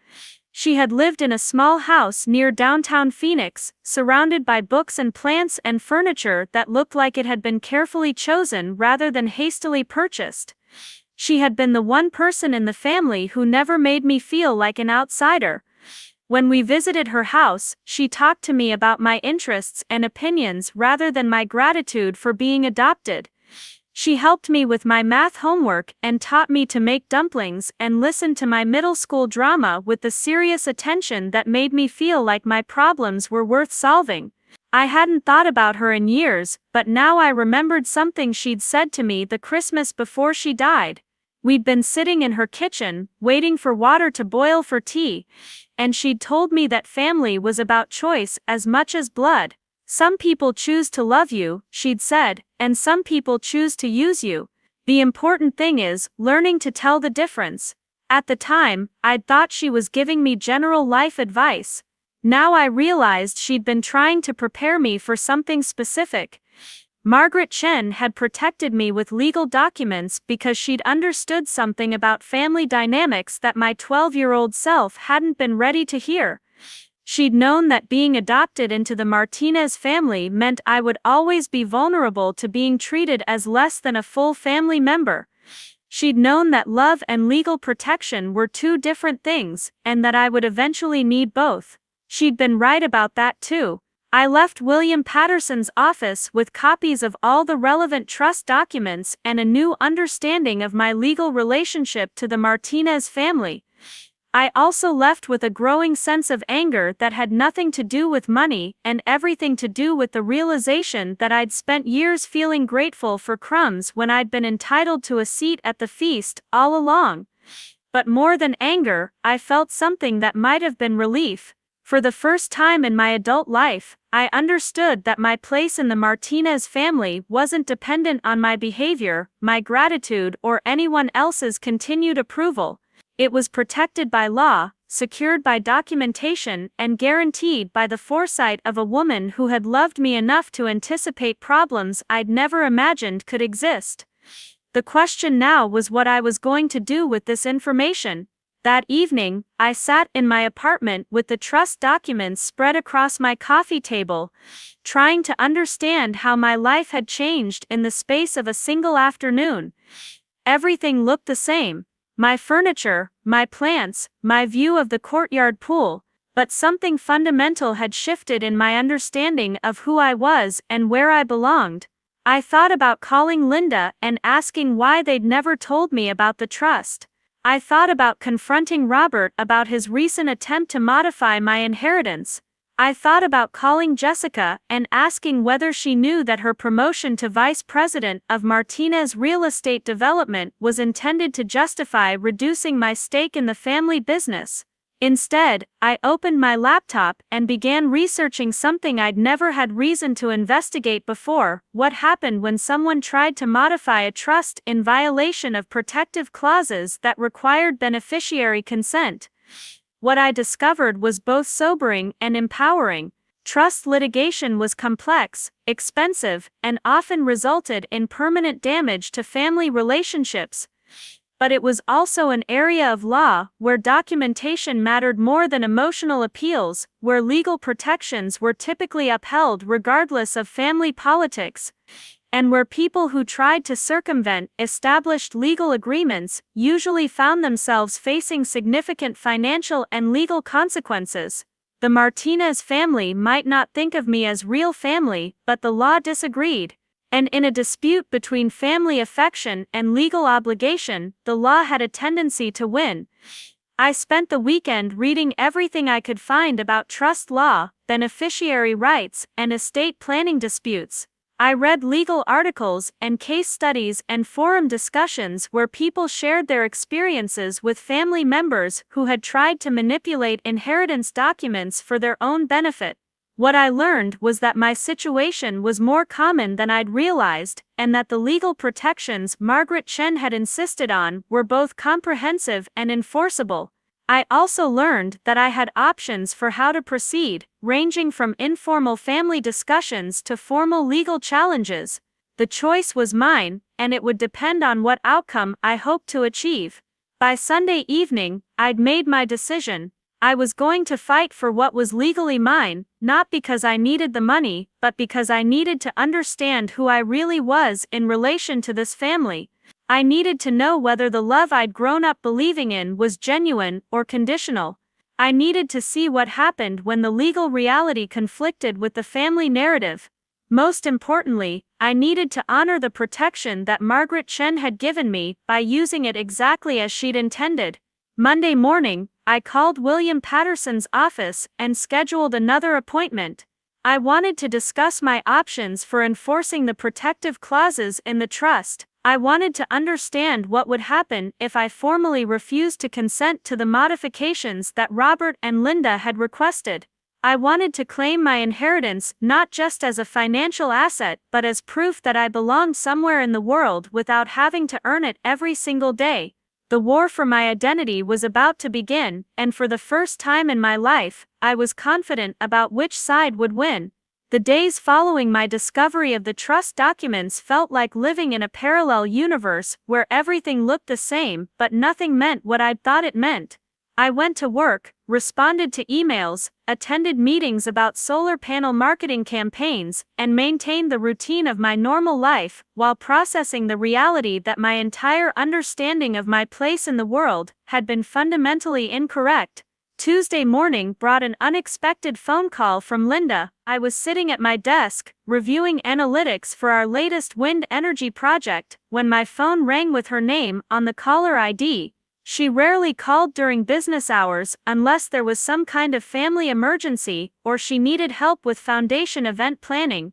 She had lived in a small house near downtown Phoenix, surrounded by books and plants and furniture that looked like it had been carefully chosen rather than hastily purchased. She had been the one person in the family who never made me feel like an outsider. When we visited her house, she talked to me about my interests and opinions rather than my gratitude for being adopted. She helped me with my math homework and taught me to make dumplings and listened to my middle school drama with the serious attention that made me feel like my problems were worth solving. I hadn't thought about her in years, but now I remembered something she'd said to me the Christmas before she died. We'd been sitting in her kitchen, waiting for water to boil for tea, and she'd told me that family was about choice as much as blood. Some people choose to love you, she'd said, and some people choose to use you. The important thing is learning to tell the difference. At the time, I'd thought she was giving me general life advice. Now I realized she'd been trying to prepare me for something specific. Margaret Chen had protected me with legal documents because she'd understood something about family dynamics that my 12-year-old self hadn't been ready to hear. She'd known that being adopted into the Martinez family meant I would always be vulnerable to being treated as less than a full family member. She'd known that love and legal protection were two different things, and that I would eventually need both. She'd been right about that too. I left William Patterson's office with copies of all the relevant trust documents and a new understanding of my legal relationship to the Martinez family. I also left with a growing sense of anger that had nothing to do with money and everything to do with the realization that I'd spent years feeling grateful for crumbs when I'd been entitled to a seat at the feast all along. But more than anger, I felt something that might have been relief. For the first time in my adult life, I understood that my place in the Martinez family wasn't dependent on my behavior, my gratitude, or anyone else's continued approval. It was protected by law, secured by documentation, and guaranteed by the foresight of a woman who had loved me enough to anticipate problems I'd never imagined could exist. The question now was what I was going to do with this information. That evening, I sat in my apartment with the trust documents spread across my coffee table, trying to understand how my life had changed in the space of a single afternoon. Everything looked the same. My furniture, my plants, my view of the courtyard pool, but something fundamental had shifted in my understanding of who I was and where I belonged. I thought about calling Linda and asking why they'd never told me about the trust. I thought about confronting Robert about his recent attempt to modify my inheritance. I thought about calling Jessica and asking whether she knew that her promotion to vice president of Martinez Real Estate Development was intended to justify reducing my stake in the family business. Instead, I opened my laptop and began researching something I'd never had reason to investigate before: what happened when someone tried to modify a trust in violation of protective clauses that required beneficiary consent. What I discovered was both sobering and empowering. Trust litigation was complex, expensive, and often resulted in permanent damage to family relationships. But it was also an area of law where documentation mattered more than emotional appeals, where legal protections were typically upheld regardless of family politics, and where people who tried to circumvent established legal agreements usually found themselves facing significant financial and legal consequences. The Martinez family might not think of me as real family, but the law disagreed. And in a dispute between family affection and legal obligation, the law had a tendency to win. I spent the weekend reading everything I could find about trust law, beneficiary rights, and estate planning disputes. I read legal articles and case studies and forum discussions where people shared their experiences with family members who had tried to manipulate inheritance documents for their own benefit. What I learned was that my situation was more common than I'd realized, and that the legal protections Margaret Chen had insisted on were both comprehensive and enforceable. I also learned that I had options for how to proceed, ranging from informal family discussions to formal legal challenges. The choice was mine, and it would depend on what outcome I hoped to achieve. By Sunday evening, I'd made my decision. I was going to fight for what was legally mine, not because I needed the money, but because I needed to understand who I really was in relation to this family. I needed to know whether the love I'd grown up believing in was genuine or conditional. I needed to see what happened when the legal reality conflicted with the family narrative. Most importantly, I needed to honor the protection that Margaret Chen had given me by using it exactly as she'd intended. Monday morning, I called William Patterson's office and scheduled another appointment. I wanted to discuss my options for enforcing the protective clauses in the trust. I wanted to understand what would happen if I formally refused to consent to the modifications that Robert and Linda had requested. I wanted to claim my inheritance not just as a financial asset but as proof that I belonged somewhere in the world without having to earn it every single day. The war for my identity was about to begin, and for the first time in my life, I was confident about which side would win. The days following my discovery of the trust documents felt like living in a parallel universe where everything looked the same but nothing meant what I'd thought it meant. I went to work, responded to emails, attended meetings about solar panel marketing campaigns, and maintained the routine of my normal life while processing the reality that my entire understanding of my place in the world had been fundamentally incorrect. Tuesday morning brought an unexpected phone call from Linda. I was sitting at my desk, reviewing analytics for our latest wind energy project, when my phone rang with her name on the caller ID. She rarely called during business hours unless there was some kind of family emergency or she needed help with foundation event planning.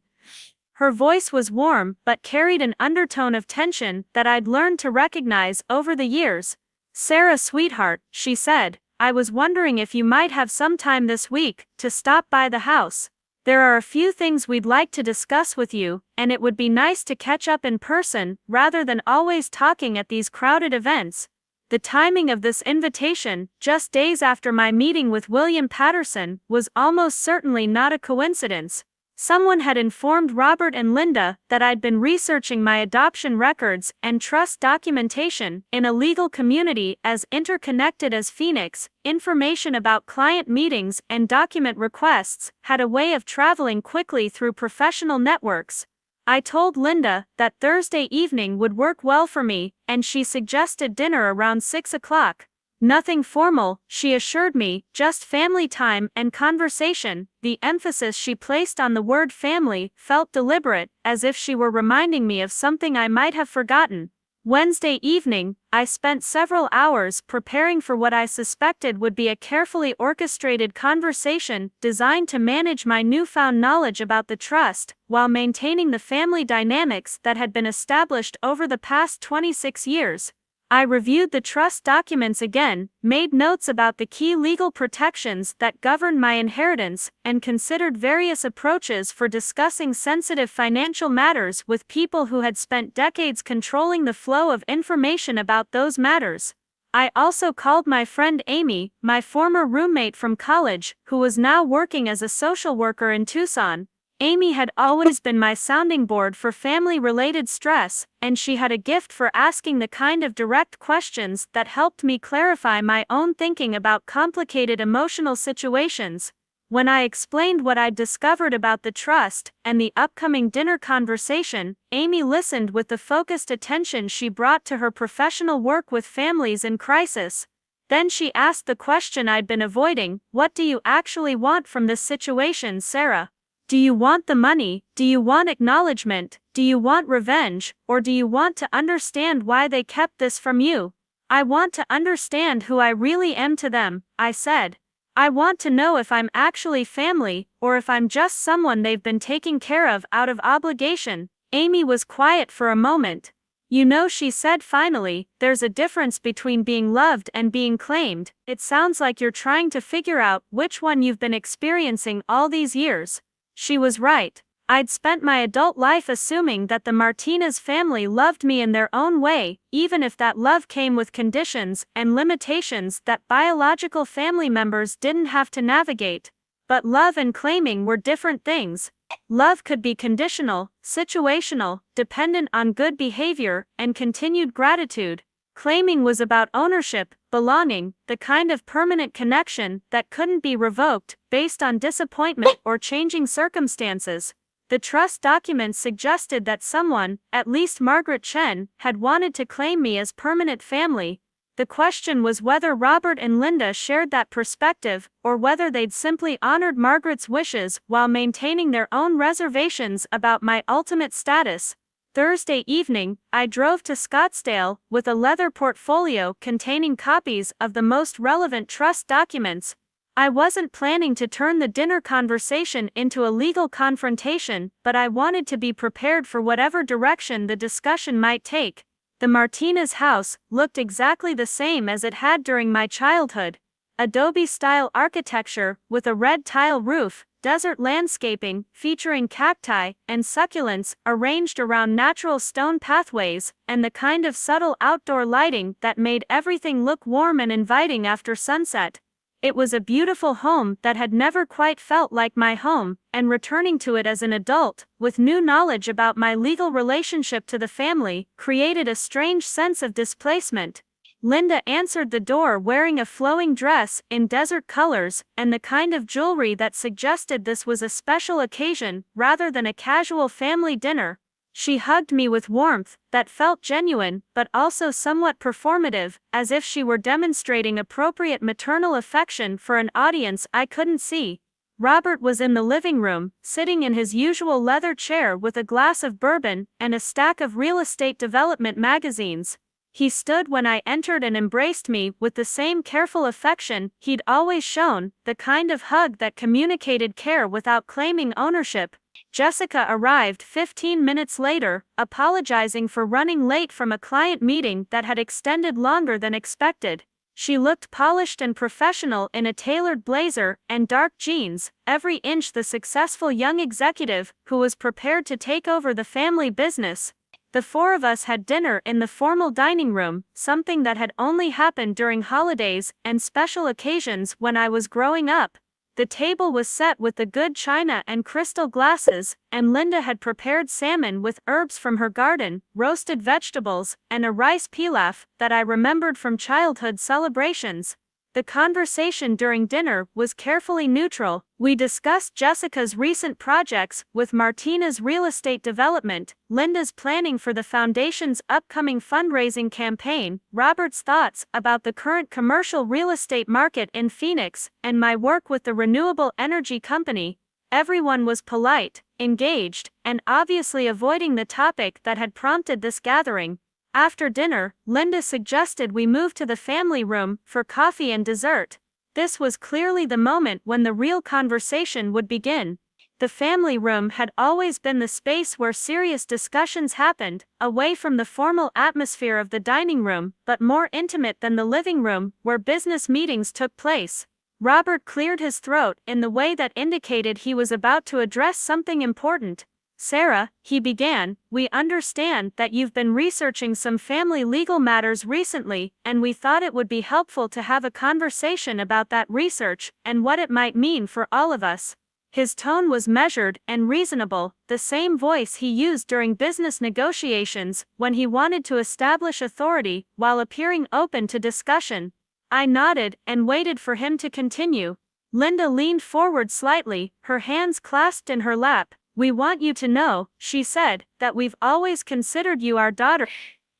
Her voice was warm but carried an undertone of tension that I'd learned to recognize over the years. "Sarah, sweetheart," she said, "I was wondering if you might have some time this week to stop by the house. There are a few things we'd like to discuss with you, and it would be nice to catch up in person rather than always talking at these crowded events." The timing of this invitation, just days after my meeting with William Patterson, was almost certainly not a coincidence. Someone had informed Robert and Linda that I'd been researching my adoption records and trust documentation in a legal community as interconnected as Phoenix. Information about client meetings and document requests had a way of traveling quickly through professional networks. I told Linda that Thursday evening would work well for me, and she suggested dinner around 6 o'clock. Nothing formal, she assured me, just family time and conversation. The emphasis she placed on the word family felt deliberate, as if she were reminding me of something I might have forgotten. Wednesday evening, I spent several hours preparing for what I suspected would be a carefully orchestrated conversation designed to manage my newfound knowledge about the trust, while maintaining the family dynamics that had been established over the past 26 years. I reviewed the trust documents again, made notes about the key legal protections that govern my inheritance, and considered various approaches for discussing sensitive financial matters with people who had spent decades controlling the flow of information about those matters. I also called my friend Amy, my former roommate from college, who was now working as a social worker in Tucson. Amy had always been my sounding board for family-related stress, and she had a gift for asking the kind of direct questions that helped me clarify my own thinking about complicated emotional situations. When I explained what I'd discovered about the trust and the upcoming dinner conversation, Amy listened with the focused attention she brought to her professional work with families in crisis. Then she asked the question I'd been avoiding: "What do you actually want from this situation, Sarah? Do you want the money? Do you want acknowledgement? Do you want revenge? Or do you want to understand why they kept this from you?" "I want to understand who I really am to them," I said. "I want to know if I'm actually family, or if I'm just someone they've been taking care of out of obligation." Amy was quiet for a moment. "You know," she said finally, "there's a difference between being loved and being claimed. It sounds like you're trying to figure out which one you've been experiencing all these years." She was right. I'd spent my adult life assuming that the Martinez family loved me in their own way, even if that love came with conditions and limitations that biological family members didn't have to navigate. But love and claiming were different things. Love could be conditional, situational, dependent on good behavior and continued gratitude. Claiming was about ownership, belonging, the kind of permanent connection that couldn't be revoked based on disappointment or changing circumstances. The trust documents suggested that someone, at least Margaret Chen, had wanted to claim me as permanent family. The question was whether Robert and Linda shared that perspective, or whether they'd simply honored Margaret's wishes while maintaining their own reservations about my ultimate status. Thursday evening, I drove to Scottsdale with a leather portfolio containing copies of the most relevant trust documents. I wasn't planning to turn the dinner conversation into a legal confrontation, but I wanted to be prepared for whatever direction the discussion might take. The Martinez house looked exactly the same as it had during my childhood. Adobe-style architecture with a red tile roof, desert landscaping featuring cacti and succulents arranged around natural stone pathways, and the kind of subtle outdoor lighting that made everything look warm and inviting after sunset. It was a beautiful home that had never quite felt like my home, and returning to it as an adult, with new knowledge about my legal relationship to the family, created a strange sense of displacement. Linda answered the door wearing a flowing dress in desert colors and the kind of jewelry that suggested this was a special occasion rather than a casual family dinner. She hugged me with warmth that felt genuine but also somewhat performative, as if she were demonstrating appropriate maternal affection for an audience I couldn't see. Robert was in the living room, sitting in his usual leather chair with a glass of bourbon and a stack of real estate development magazines. He stood when I entered and embraced me with the same careful affection he'd always shown, the kind of hug that communicated care without claiming ownership. Jessica arrived 15 minutes later, apologizing for running late from a client meeting that had extended longer than expected. She looked polished and professional in a tailored blazer and dark jeans, every inch the successful young executive who was prepared to take over the family business. The four of us had dinner in the formal dining room, something that had only happened during holidays and special occasions when I was growing up. The table was set with the good china and crystal glasses, and Linda had prepared salmon with herbs from her garden, roasted vegetables, and a rice pilaf that I remembered from childhood celebrations. The conversation during dinner was carefully neutral. We discussed Jessica's recent projects with Martina's real estate development, Linda's planning for the foundation's upcoming fundraising campaign, Robert's thoughts about the current commercial real estate market in Phoenix, and my work with the renewable energy company. Everyone was polite, engaged, and obviously avoiding the topic that had prompted this gathering. After dinner, Linda suggested we move to the family room for coffee and dessert. This was clearly the moment when the real conversation would begin. The family room had always been the space where serious discussions happened, away from the formal atmosphere of the dining room, but more intimate than the living room, where business meetings took place. Robert cleared his throat in the way that indicated he was about to address something important. "Sarah," he began, "we understand that you've been researching some family legal matters recently, and we thought it would be helpful to have a conversation about that research and what it might mean for all of us." His tone was measured and reasonable, the same voice he used during business negotiations when he wanted to establish authority while appearing open to discussion. I nodded and waited for him to continue. Linda leaned forward slightly, her hands clasped in her lap. "We want you to know," she said, "that we've always considered you our daughter.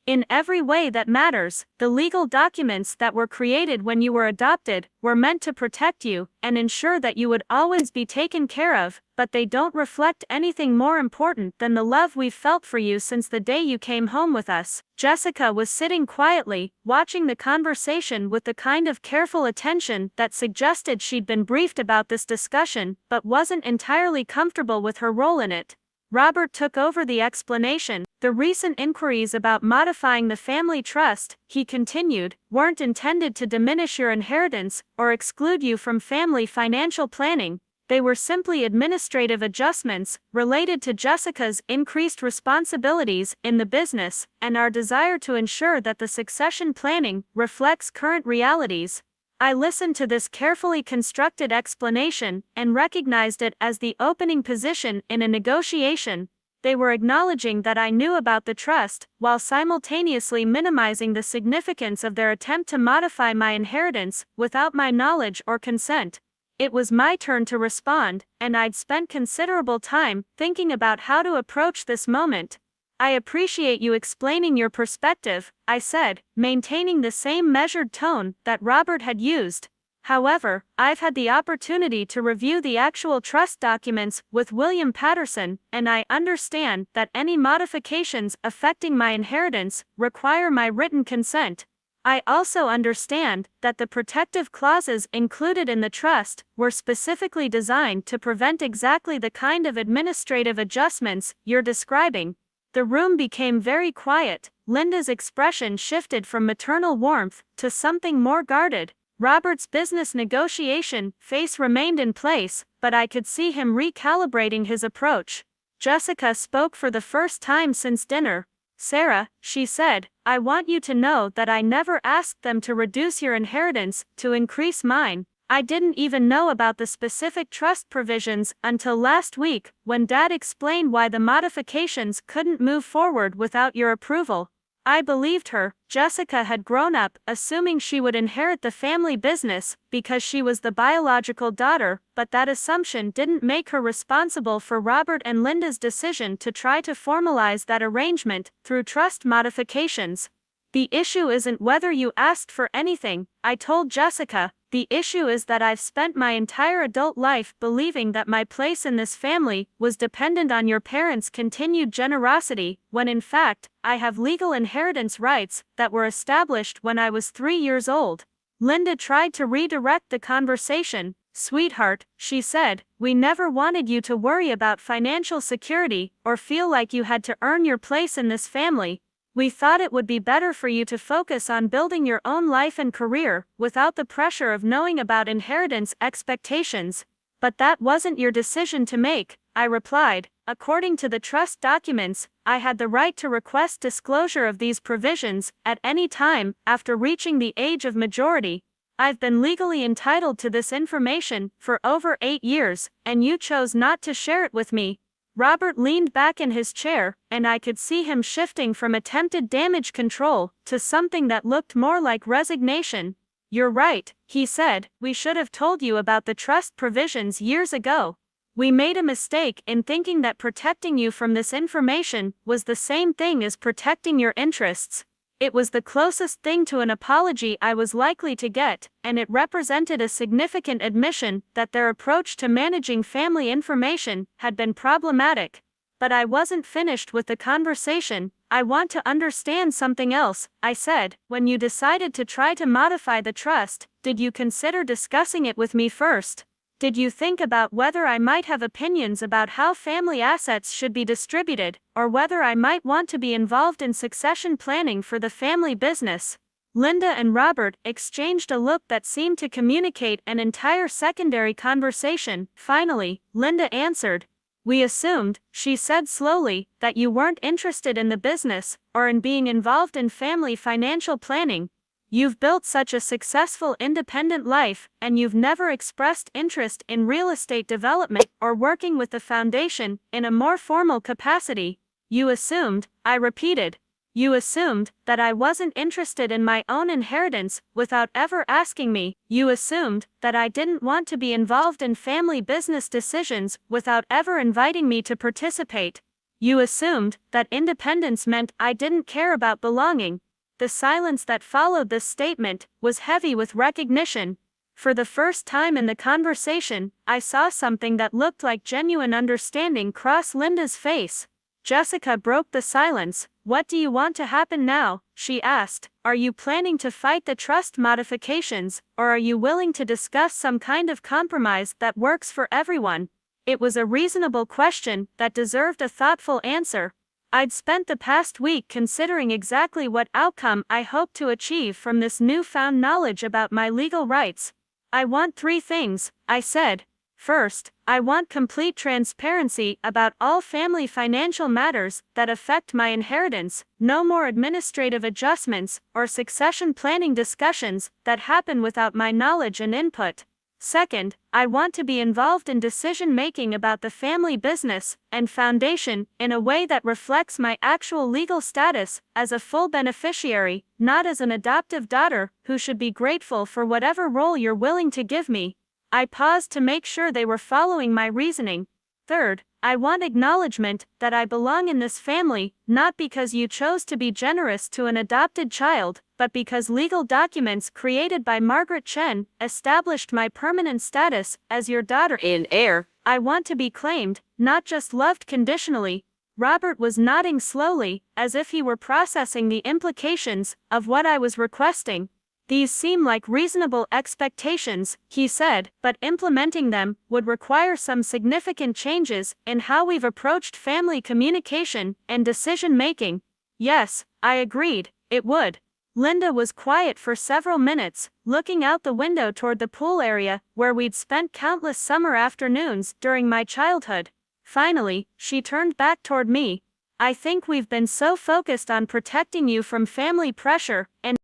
In every way that matters. The legal documents that were created when you were adopted were meant to protect you and ensure that you would always be taken care of, but they don't reflect anything more important than the love we've felt for you since the day you came home with us." Jessica was sitting quietly, watching the conversation with the kind of careful attention that suggested she'd been briefed about this discussion but wasn't entirely comfortable with her role in it. Robert took over the explanation. "The recent inquiries about modifying the family trust," he continued, "weren't intended to diminish your inheritance or exclude you from family financial planning. They were simply administrative adjustments related to Jessica's increased responsibilities in the business and our desire to ensure that the succession planning reflects current realities." I listened to this carefully constructed explanation and recognized it as the opening position in a negotiation. They were acknowledging that I knew about the trust, while simultaneously minimizing the significance of their attempt to modify my inheritance without my knowledge or consent. It was my turn to respond, and I'd spent considerable time thinking about how to approach this moment. "I appreciate you explaining your perspective," I said, maintaining the same measured tone that Robert had used. "However, I've had the opportunity to review the actual trust documents with William Patterson, and I understand that any modifications affecting my inheritance require my written consent. I also understand that the protective clauses included in the trust were specifically designed to prevent exactly the kind of administrative adjustments you're describing." The room became very quiet. Linda's expression shifted from maternal warmth to something more guarded. Robert's business negotiation face remained in place, but I could see him recalibrating his approach. Jessica spoke for the first time since dinner. "Sarah," she said, "I want you to know that I never asked them to reduce your inheritance to increase mine. I didn't even know about the specific trust provisions until last week, when Dad explained why the modifications couldn't move forward without your approval." I believed her. Jessica had grown up assuming she would inherit the family business because she was the biological daughter, but that assumption didn't make her responsible for Robert and Linda's decision to try to formalize that arrangement through trust modifications. "The issue isn't whether you asked for anything," I told Jessica. "The issue is that I've spent my entire adult life believing that my place in this family was dependent on your parents' continued generosity, when in fact, I have legal inheritance rights that were established when I was 3 years old." Linda tried to redirect the conversation. "Sweetheart," she said, "we never wanted you to worry about financial security or feel like you had to earn your place in this family. We thought it would be better for you to focus on building your own life and career without the pressure of knowing about inheritance expectations. But that wasn't your decision to make," I replied. "According to the trust documents, I had the right to request disclosure of these provisions at any time after reaching the age of majority. I've been legally entitled to this information for over 8 years, and you chose not to share it with me." Robert leaned back in his chair, and I could see him shifting from attempted damage control to something that looked more like resignation. "You're right," he said, "we should have told you about the trust provisions years ago. We made a mistake in thinking that protecting you from this information was the same thing as protecting your interests. It was the closest thing to an apology I was likely to get, and it represented a significant admission that their approach to managing family information had been problematic. But I wasn't finished with the conversation. "I want to understand something else," I said. "When you decided to try to modify the trust, did you consider discussing it with me first? Did you think about whether I might have opinions about how family assets should be distributed, or whether I might want to be involved in succession planning for the family business?" Linda and Robert exchanged a look that seemed to communicate an entire secondary conversation. Finally, Linda answered. "We assumed," she said slowly, "that you weren't interested in the business, or in being involved in family financial planning. You've built such a successful independent life, and you've never expressed interest in real estate development or working with the foundation in a more formal capacity. You assumed, I repeated. You assumed that I wasn't interested in my own inheritance without ever asking me. You assumed that I didn't want to be involved in family business decisions without ever inviting me to participate. You assumed that independence meant I didn't care about belonging. The silence that followed this statement was heavy with recognition. For the first time in the conversation, I saw something that looked like genuine understanding cross Linda's face. Jessica broke the silence. What do you want to happen now? She asked. Are you planning to fight the trust modifications, or are you willing to discuss some kind of compromise that works for everyone? It was a reasonable question that deserved a thoughtful answer. I'd spent the past week considering exactly what outcome I hoped to achieve from this newfound knowledge about my legal rights. I want 3 things, I said. First, I want complete transparency about all family financial matters that affect my inheritance, no more administrative adjustments or succession planning discussions that happen without my knowledge and input. Second, I want to be involved in decision-making about the family business and foundation in a way that reflects my actual legal status as a full beneficiary, not as an adoptive daughter who should be grateful for whatever role you're willing to give me. I paused to make sure they were following my reasoning. Third, I want acknowledgement that I belong in this family, not because you chose to be generous to an adopted child, but because legal documents created by Margaret Chen established my permanent status as your daughter and heir. I want to be claimed, not just loved conditionally. Robert was nodding slowly, as if he were processing the implications of what I was requesting. These seem like reasonable expectations, he said, but implementing them would require some significant changes in how we've approached family communication and decision-making. Yes, I agreed, it would. Linda was quiet for several minutes, looking out the window toward the pool area where we'd spent countless summer afternoons during my childhood. Finally, she turned back toward me. I think we've been so focused on protecting you from family pressure and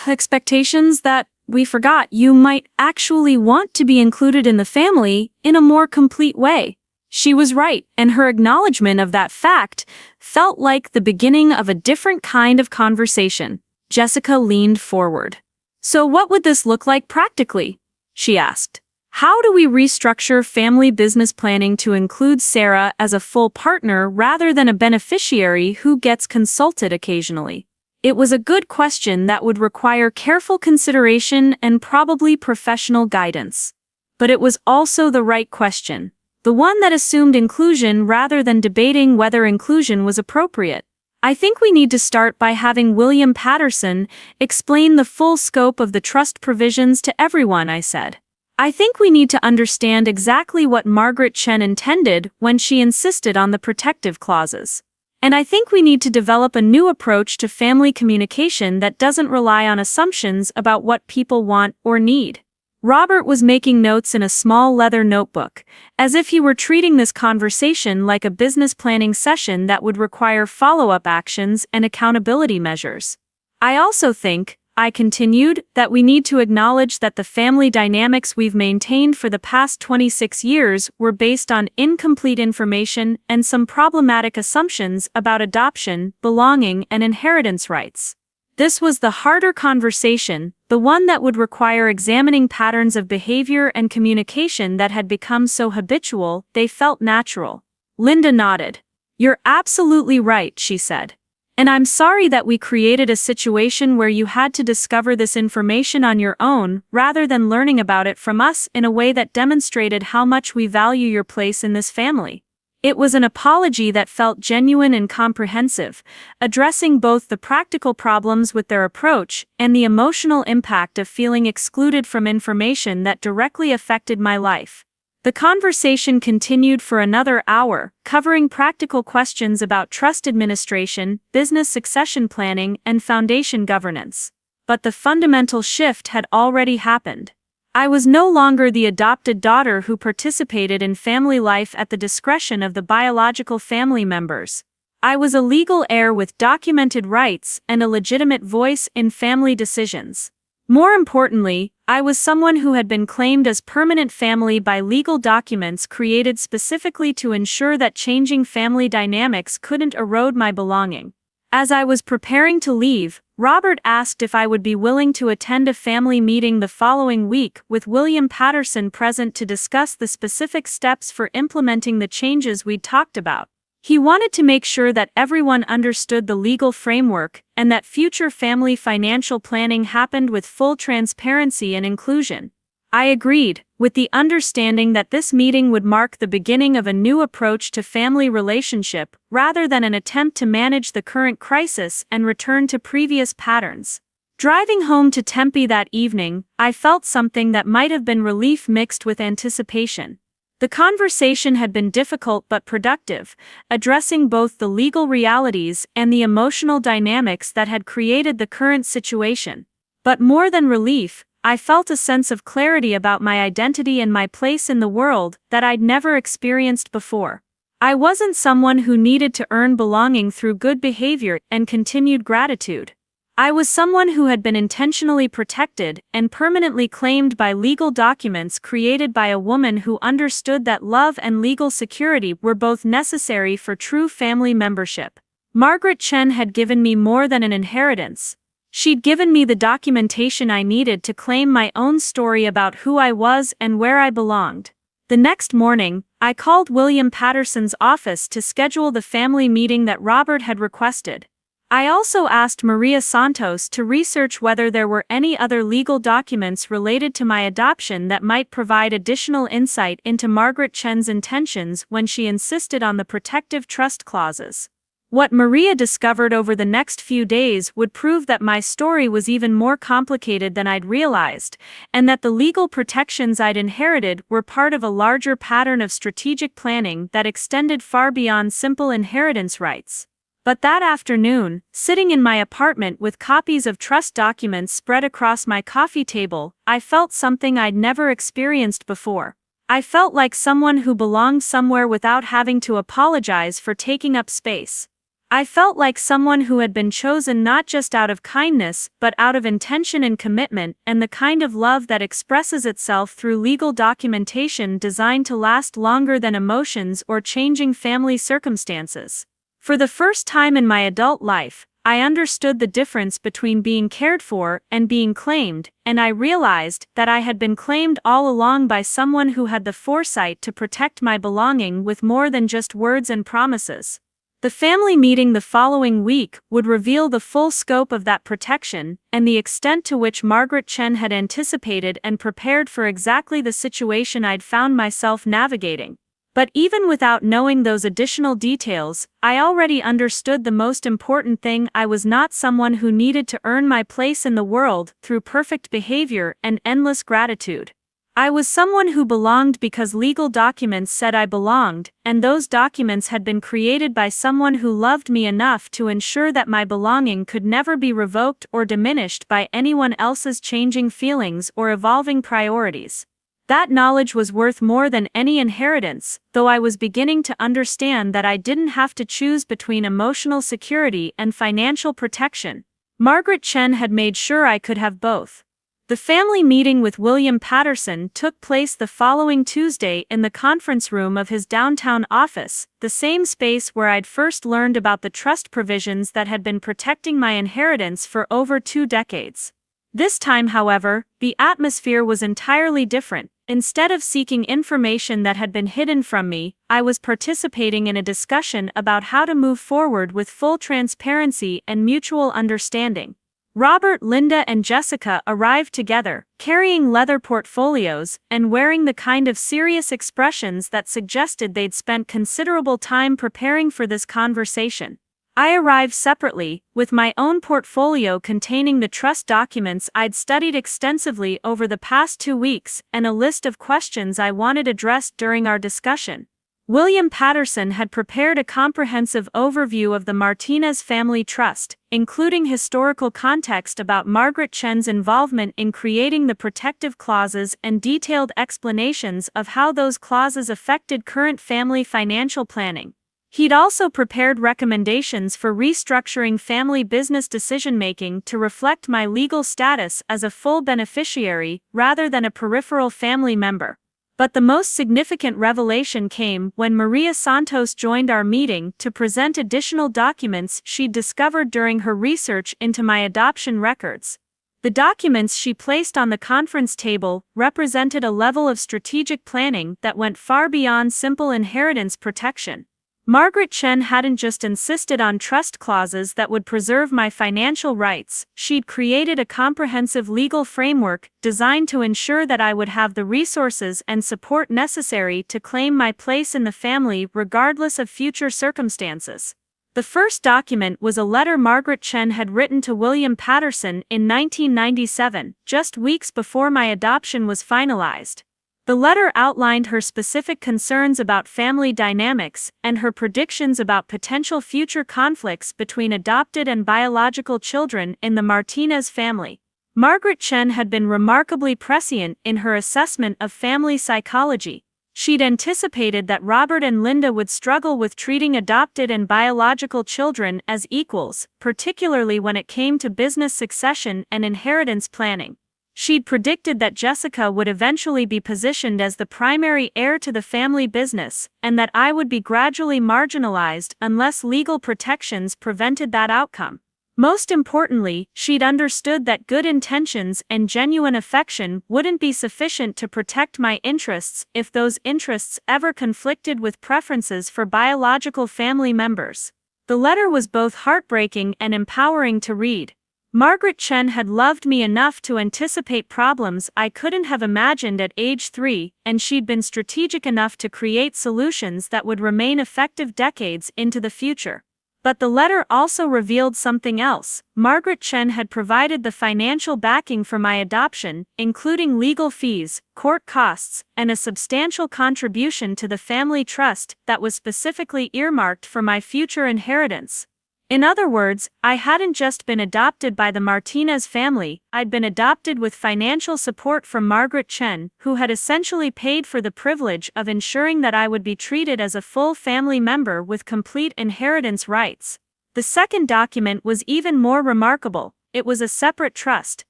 expectations that we forgot you might actually want to be included in the family in a more complete way. She was right, and her acknowledgement of that fact felt like the beginning of a different kind of conversation. Jessica leaned forward. So what would this look like practically? She asked. How do we restructure family business planning to include Sarah as a full partner rather than a beneficiary who gets consulted occasionally? It was a good question that would require careful consideration and probably professional guidance. But it was also the right question, the one that assumed inclusion rather than debating whether inclusion was appropriate. I think we need to start by having William Patterson explain the full scope of the trust provisions to everyone, I said. I think we need to understand exactly what Margaret Chen intended when she insisted on the protective clauses. And I think we need to develop a new approach to family communication that doesn't rely on assumptions about what people want or need. Robert was making notes in a small leather notebook, as if he were treating this conversation like a business planning session that would require follow-up actions and accountability measures. I also think, I continued, that we need to acknowledge that the family dynamics we've maintained for the past 26 years were based on incomplete information and some problematic assumptions about adoption, belonging, and inheritance rights. This was the harder conversation, the one that would require examining patterns of behavior and communication that had become so habitual they felt natural. Linda nodded. You're absolutely right, she said. And I'm sorry that we created a situation where you had to discover this information on your own, rather than learning about it from us in a way that demonstrated how much we value your place in this family. It was an apology that felt genuine and comprehensive, addressing both the practical problems with their approach and the emotional impact of feeling excluded from information that directly affected my life. The conversation continued for another hour, covering practical questions about trust administration, business succession planning, and foundation governance. But the fundamental shift had already happened. I was no longer the adopted daughter who participated in family life at the discretion of the biological family members. I was a legal heir with documented rights and a legitimate voice in family decisions. More importantly, I was someone who had been claimed as permanent family by legal documents created specifically to ensure that changing family dynamics couldn't erode my belonging. As I was preparing to leave, Robert asked if I would be willing to attend a family meeting the following week with William Patterson present to discuss the specific steps for implementing the changes we'd talked about. He wanted to make sure that everyone understood the legal framework and that future family financial planning happened with full transparency and inclusion. I agreed, with the understanding that this meeting would mark the beginning of a new approach to family relationship rather than an attempt to manage the current crisis and return to previous patterns. Driving home to Tempe that evening, I felt something that might have been relief mixed with anticipation. The conversation had been difficult but productive, addressing both the legal realities and the emotional dynamics that had created the current situation. But more than relief, I felt a sense of clarity about my identity and my place in the world that I'd never experienced before. I wasn't someone who needed to earn belonging through good behavior and continued gratitude. I was someone who had been intentionally protected and permanently claimed by legal documents created by a woman who understood that love and legal security were both necessary for true family membership. Margaret Chen had given me more than an inheritance. She'd given me the documentation I needed to claim my own story about who I was and where I belonged. The next morning, I called William Patterson's office to schedule the family meeting that Robert had requested. I also asked Maria Santos to research whether there were any other legal documents related to my adoption that might provide additional insight into Margaret Chen's intentions when she insisted on the protective trust clauses. What Maria discovered over the next few days would prove that my story was even more complicated than I'd realized, and that the legal protections I'd inherited were part of a larger pattern of strategic planning that extended far beyond simple inheritance rights. But that afternoon, sitting in my apartment with copies of trust documents spread across my coffee table, I felt something I'd never experienced before. I felt like someone who belonged somewhere without having to apologize for taking up space. I felt like someone who had been chosen not just out of kindness but out of intention and commitment, and the kind of love that expresses itself through legal documentation designed to last longer than emotions or changing family circumstances. For the first time in my adult life, I understood the difference between being cared for and being claimed, and I realized that I had been claimed all along by someone who had the foresight to protect my belonging with more than just words and promises. The family meeting the following week would reveal the full scope of that protection and the extent to which Margaret Chen had anticipated and prepared for exactly the situation I'd found myself navigating. But even without knowing those additional details, I already understood the most important thing: I was not someone who needed to earn my place in the world through perfect behavior and endless gratitude. I was someone who belonged because legal documents said I belonged, and those documents had been created by someone who loved me enough to ensure that my belonging could never be revoked or diminished by anyone else's changing feelings or evolving priorities. That knowledge was worth more than any inheritance, though I was beginning to understand that I didn't have to choose between emotional security and financial protection. Margaret Chen had made sure I could have both. The family meeting with William Patterson took place the following Tuesday in the conference room of his downtown office, the same space where I'd first learned about the trust provisions that had been protecting my inheritance for over 2 decades. This time, however, the atmosphere was entirely different. Instead of seeking information that had been hidden from me, I was participating in a discussion about how to move forward with full transparency and mutual understanding. Robert, Linda, and Jessica arrived together, carrying leather portfolios and wearing the kind of serious expressions that suggested they'd spent considerable time preparing for this conversation. I arrived separately, with my own portfolio containing the trust documents I'd studied extensively over the past 2 weeks and a list of questions I wanted addressed during our discussion. William Patterson had prepared a comprehensive overview of the Martinez Family Trust, including historical context about Margaret Chen's involvement in creating the protective clauses and detailed explanations of how those clauses affected current family financial planning. He'd also prepared recommendations for restructuring family business decision-making to reflect my legal status as a full beneficiary rather than a peripheral family member. But the most significant revelation came when Maria Santos joined our meeting to present additional documents she'd discovered during her research into my adoption records. The documents she placed on the conference table represented a level of strategic planning that went far beyond simple inheritance protection. Margaret Chen hadn't just insisted on trust clauses that would preserve my financial rights, she'd created a comprehensive legal framework designed to ensure that I would have the resources and support necessary to claim my place in the family regardless of future circumstances. The first document was a letter Margaret Chen had written to William Patterson in 1997, just weeks before my adoption was finalized. The letter outlined her specific concerns about family dynamics and her predictions about potential future conflicts between adopted and biological children in the Martinez family. Margaret Chen had been remarkably prescient in her assessment of family psychology. She'd anticipated that Robert and Linda would struggle with treating adopted and biological children as equals, particularly when it came to business succession and inheritance planning. She'd predicted that Jessica would eventually be positioned as the primary heir to the family business, and that I would be gradually marginalized unless legal protections prevented that outcome. Most importantly, she'd understood that good intentions and genuine affection wouldn't be sufficient to protect my interests if those interests ever conflicted with preferences for biological family members. The letter was both heartbreaking and empowering to read. Margaret Chen had loved me enough to anticipate problems I couldn't have imagined at age 3, and she'd been strategic enough to create solutions that would remain effective decades into the future. But the letter also revealed something else. Margaret Chen had provided the financial backing for my adoption, including legal fees, court costs, and a substantial contribution to the family trust that was specifically earmarked for my future inheritance. In other words, I hadn't just been adopted by the Martinez family, I'd been adopted with financial support from Margaret Chen, who had essentially paid for the privilege of ensuring that I would be treated as a full family member with complete inheritance rights. The second document was even more remarkable. It was a separate trust,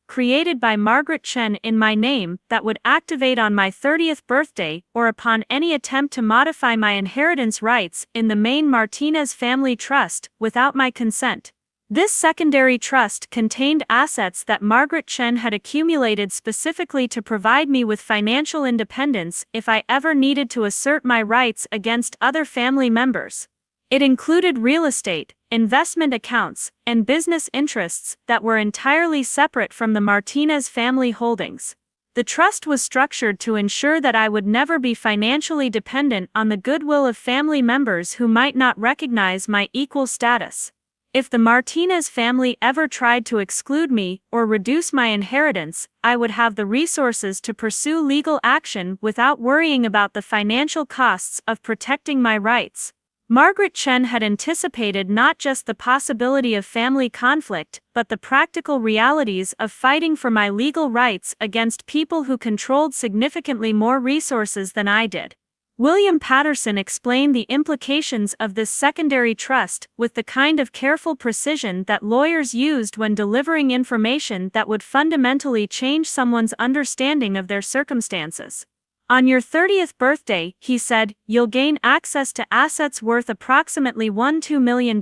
created by Margaret Chen in my name, that would activate on my 30th birthday or upon any attempt to modify my inheritance rights in the main Martinez family trust without my consent. This secondary trust contained assets that Margaret Chen had accumulated specifically to provide me with financial independence if I ever needed to assert my rights against other family members. It included real estate, investment accounts, and business interests that were entirely separate from the Martinez family holdings. The trust was structured to ensure that I would never be financially dependent on the goodwill of family members who might not recognize my equal status. If the Martinez family ever tried to exclude me or reduce my inheritance, I would have the resources to pursue legal action without worrying about the financial costs of protecting my rights. Margaret Chen had anticipated not just the possibility of family conflict, but the practical realities of fighting for my legal rights against people who controlled significantly more resources than I did. William Patterson explained the implications of this secondary trust with the kind of careful precision that lawyers used when delivering information that would fundamentally change someone's understanding of their circumstances. On your 30th birthday, he said, you'll gain access to assets worth approximately $2 million,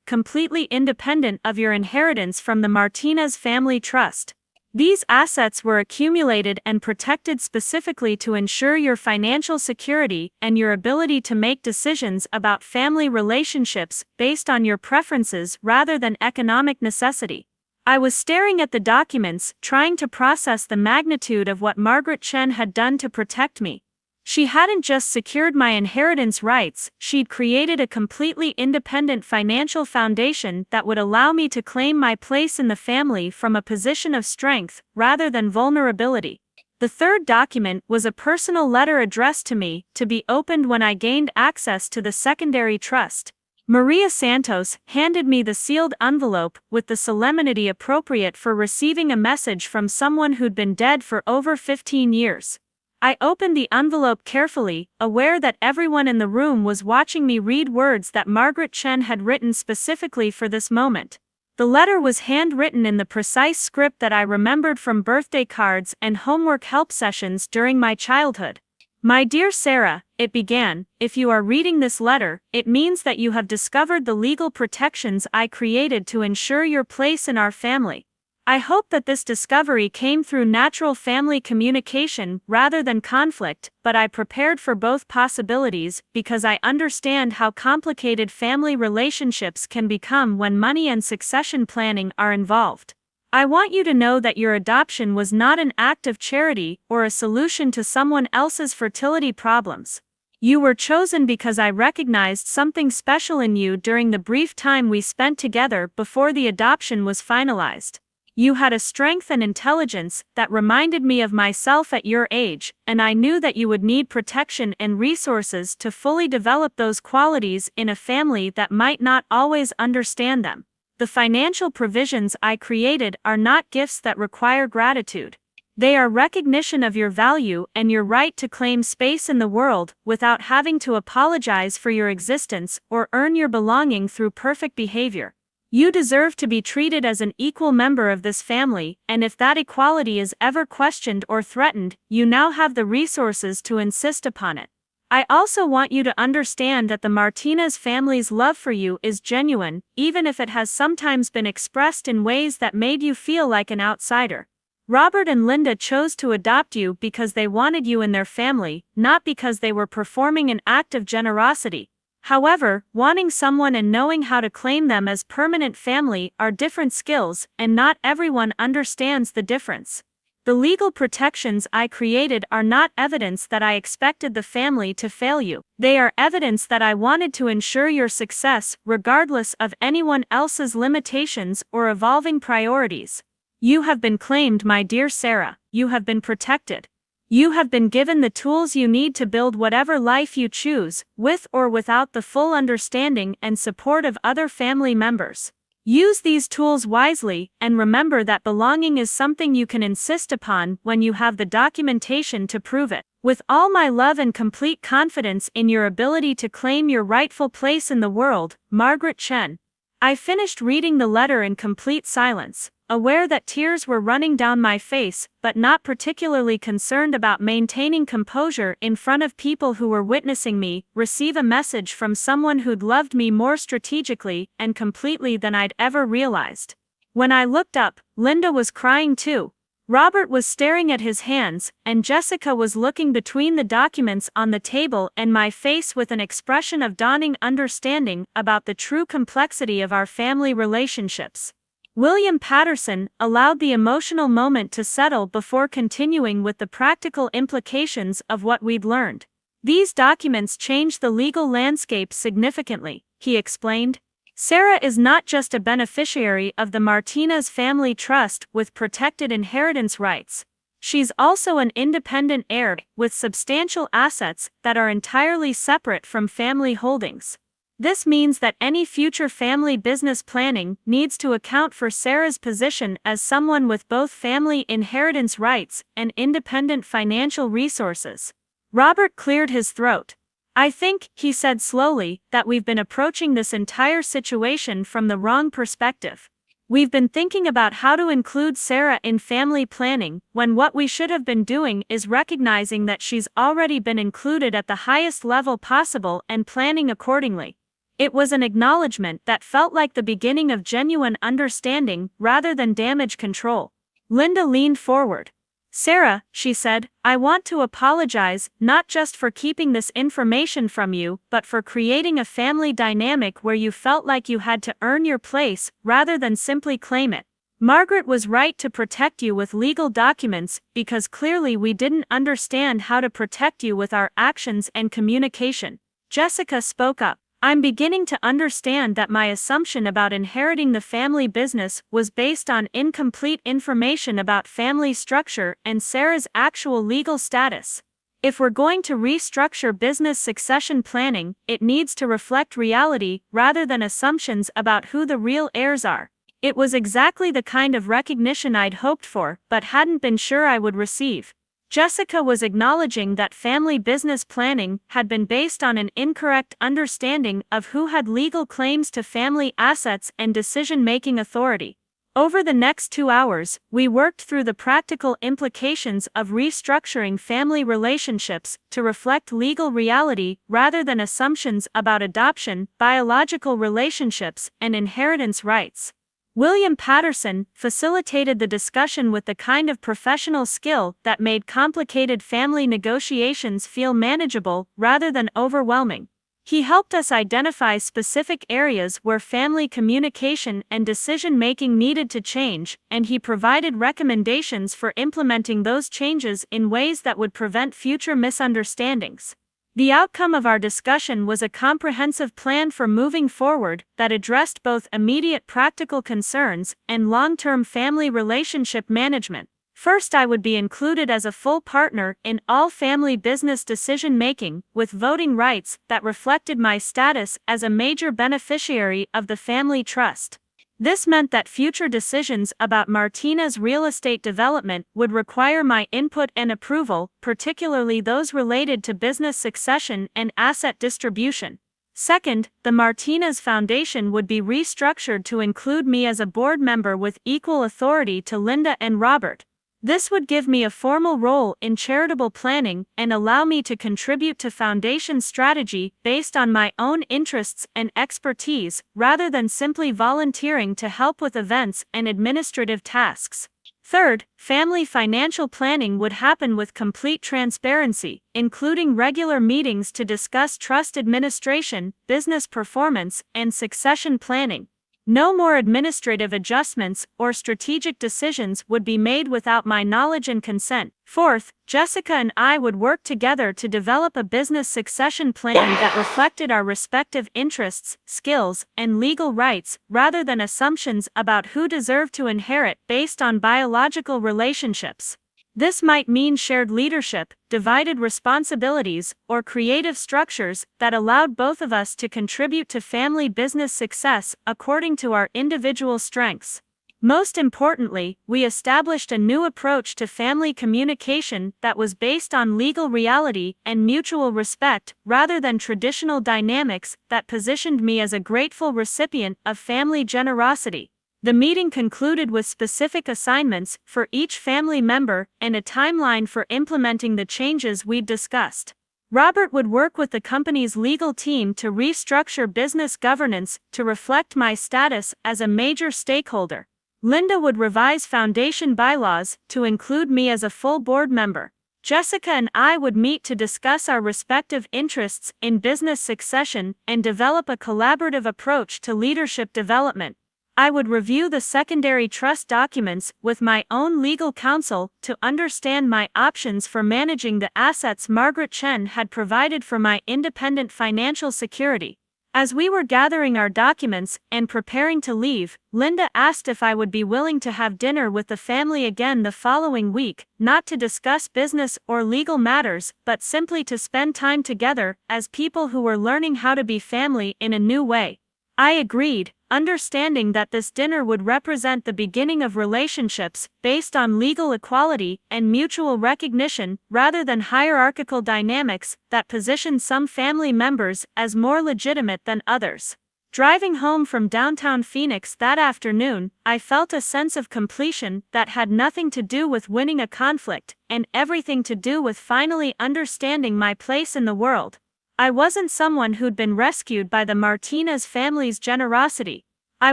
completely independent of your inheritance from the Martinez family trust. These assets were accumulated and protected specifically to ensure your financial security and your ability to make decisions about family relationships based on your preferences rather than economic necessity. I was staring at the documents, trying to process the magnitude of what Margaret Chen had done to protect me. She hadn't just secured my inheritance rights, she'd created a completely independent financial foundation that would allow me to claim my place in the family from a position of strength, rather than vulnerability. The third document was a personal letter addressed to me, to be opened when I gained access to the secondary trust. Maria Santos handed me the sealed envelope with the solemnity appropriate for receiving a message from someone who'd been dead for over 15 years. I opened the envelope carefully, aware that everyone in the room was watching me read words that Margaret Chen had written specifically for this moment. The letter was handwritten in the precise script that I remembered from birthday cards and homework help sessions during my childhood. My dear Sarah, it began, if you are reading this letter, it means that you have discovered the legal protections I created to ensure your place in our family. I hope that this discovery came through natural family communication rather than conflict, but I prepared for both possibilities because I understand how complicated family relationships can become when money and succession planning are involved. I want you to know that your adoption was not an act of charity or a solution to someone else's fertility problems. You were chosen because I recognized something special in you during the brief time we spent together before the adoption was finalized. You had a strength and intelligence that reminded me of myself at your age, and I knew that you would need protection and resources to fully develop those qualities in a family that might not always understand them. The financial provisions I created are not gifts that require gratitude. They are recognition of your value and your right to claim space in the world without having to apologize for your existence or earn your belonging through perfect behavior. You deserve to be treated as an equal member of this family, and if that equality is ever questioned or threatened, you now have the resources to insist upon it. I also want you to understand that the Martinez family's love for you is genuine, even if it has sometimes been expressed in ways that made you feel like an outsider. Robert and Linda chose to adopt you because they wanted you in their family, not because they were performing an act of generosity. However, wanting someone and knowing how to claim them as permanent family are different skills, and not everyone understands the difference. The legal protections I created are not evidence that I expected the family to fail you. They are evidence that I wanted to ensure your success, regardless of anyone else's limitations or evolving priorities. You have been claimed, my dear Sarah. You have been protected. You have been given the tools you need to build whatever life you choose, with or without the full understanding and support of other family members. Use these tools wisely, and remember that belonging is something you can insist upon when you have the documentation to prove it. With all my love and complete confidence in your ability to claim your rightful place in the world, Margaret Chen. I finished reading the letter in complete silence, aware that tears were running down my face, but not particularly concerned about maintaining composure in front of people who were witnessing me receive a message from someone who'd loved me more strategically and completely than I'd ever realized. When I looked up, Linda was crying too. Robert was staring at his hands, and Jessica was looking between the documents on the table and my face with an expression of dawning understanding about the true complexity of our family relationships. William Patterson allowed the emotional moment to settle before continuing with the practical implications of what we'd learned. These documents changed the legal landscape significantly, he explained. Sarah is not just a beneficiary of the Martinez family trust with protected inheritance rights. She's also an independent heir with substantial assets that are entirely separate from family holdings. This means that any future family business planning needs to account for Sarah's position as someone with both family inheritance rights and independent financial resources. Robert cleared his throat. I think, he said slowly, that we've been approaching this entire situation from the wrong perspective. We've been thinking about how to include Sarah in family planning, when what we should have been doing is recognizing that she's already been included at the highest level possible and planning accordingly. It was an acknowledgement that felt like the beginning of genuine understanding rather than damage control. Linda leaned forward. Sarah, she said, I want to apologize, not just for keeping this information from you, but for creating a family dynamic where you felt like you had to earn your place, rather than simply claim it. Margaret was right to protect you with legal documents, because clearly we didn't understand how to protect you with our actions and communication. Jessica spoke up. I'm beginning to understand that my assumption about inheriting the family business was based on incomplete information about family structure and Sarah's actual legal status. If we're going to restructure business succession planning, it needs to reflect reality rather than assumptions about who the real heirs are. It was exactly the kind of recognition I'd hoped for, but hadn't been sure I would receive. Jessica was acknowledging that family business planning had been based on an incorrect understanding of who had legal claims to family assets and decision-making authority. Over the next 2 hours, we worked through the practical implications of restructuring family relationships to reflect legal reality rather than assumptions about adoption, biological relationships, and inheritance rights. William Patterson facilitated the discussion with the kind of professional skill that made complicated family negotiations feel manageable rather than overwhelming. He helped us identify specific areas where family communication and decision-making needed to change, and he provided recommendations for implementing those changes in ways that would prevent future misunderstandings. The outcome of our discussion was a comprehensive plan for moving forward that addressed both immediate practical concerns and long-term family relationship management. First, I would be included as a full partner in all family business decision-making, with voting rights that reflected my status as a major beneficiary of the family trust. This meant that future decisions about Martina's real estate development would require my input and approval, particularly those related to business succession and asset distribution. Second, the Martinez Foundation would be restructured to include me as a board member with equal authority to Linda and Robert. This would give me a formal role in charitable planning and allow me to contribute to foundation strategy based on my own interests and expertise, rather than simply volunteering to help with events and administrative tasks. Third, family financial planning would happen with complete transparency, including regular meetings to discuss trust administration, business performance, and succession planning. No more administrative adjustments or strategic decisions would be made without my knowledge and consent. Fourth, Jessica and I would work together to develop a business succession plan that reflected our respective interests, skills, and legal rights, rather than assumptions about who deserved to inherit based on biological relationships. This might mean shared leadership, divided responsibilities, or creative structures that allowed both of us to contribute to family business success according to our individual strengths. Most importantly, we established a new approach to family communication that was based on legal reality and mutual respect, rather than traditional dynamics that positioned me as a grateful recipient of family generosity. The meeting concluded with specific assignments for each family member and a timeline for implementing the changes we'd discussed. Robert would work with the company's legal team to restructure business governance to reflect my status as a major stakeholder. Linda would revise foundation bylaws to include me as a full board member. Jessica and I would meet to discuss our respective interests in business succession and develop a collaborative approach to leadership development. I would review the secondary trust documents with my own legal counsel to understand my options for managing the assets Margaret Chen had provided for my independent financial security. As we were gathering our documents and preparing to leave, Linda asked if I would be willing to have dinner with the family again the following week, not to discuss business or legal matters, but simply to spend time together as people who were learning how to be family in a new way. I agreed, understanding that this dinner would represent the beginning of relationships based on legal equality and mutual recognition, rather than hierarchical dynamics that position some family members as more legitimate than others. Driving home from downtown Phoenix that afternoon, I felt a sense of completion that had nothing to do with winning a conflict, and everything to do with finally understanding my place in the world. I wasn't someone who'd been rescued by the Martinez family's generosity. I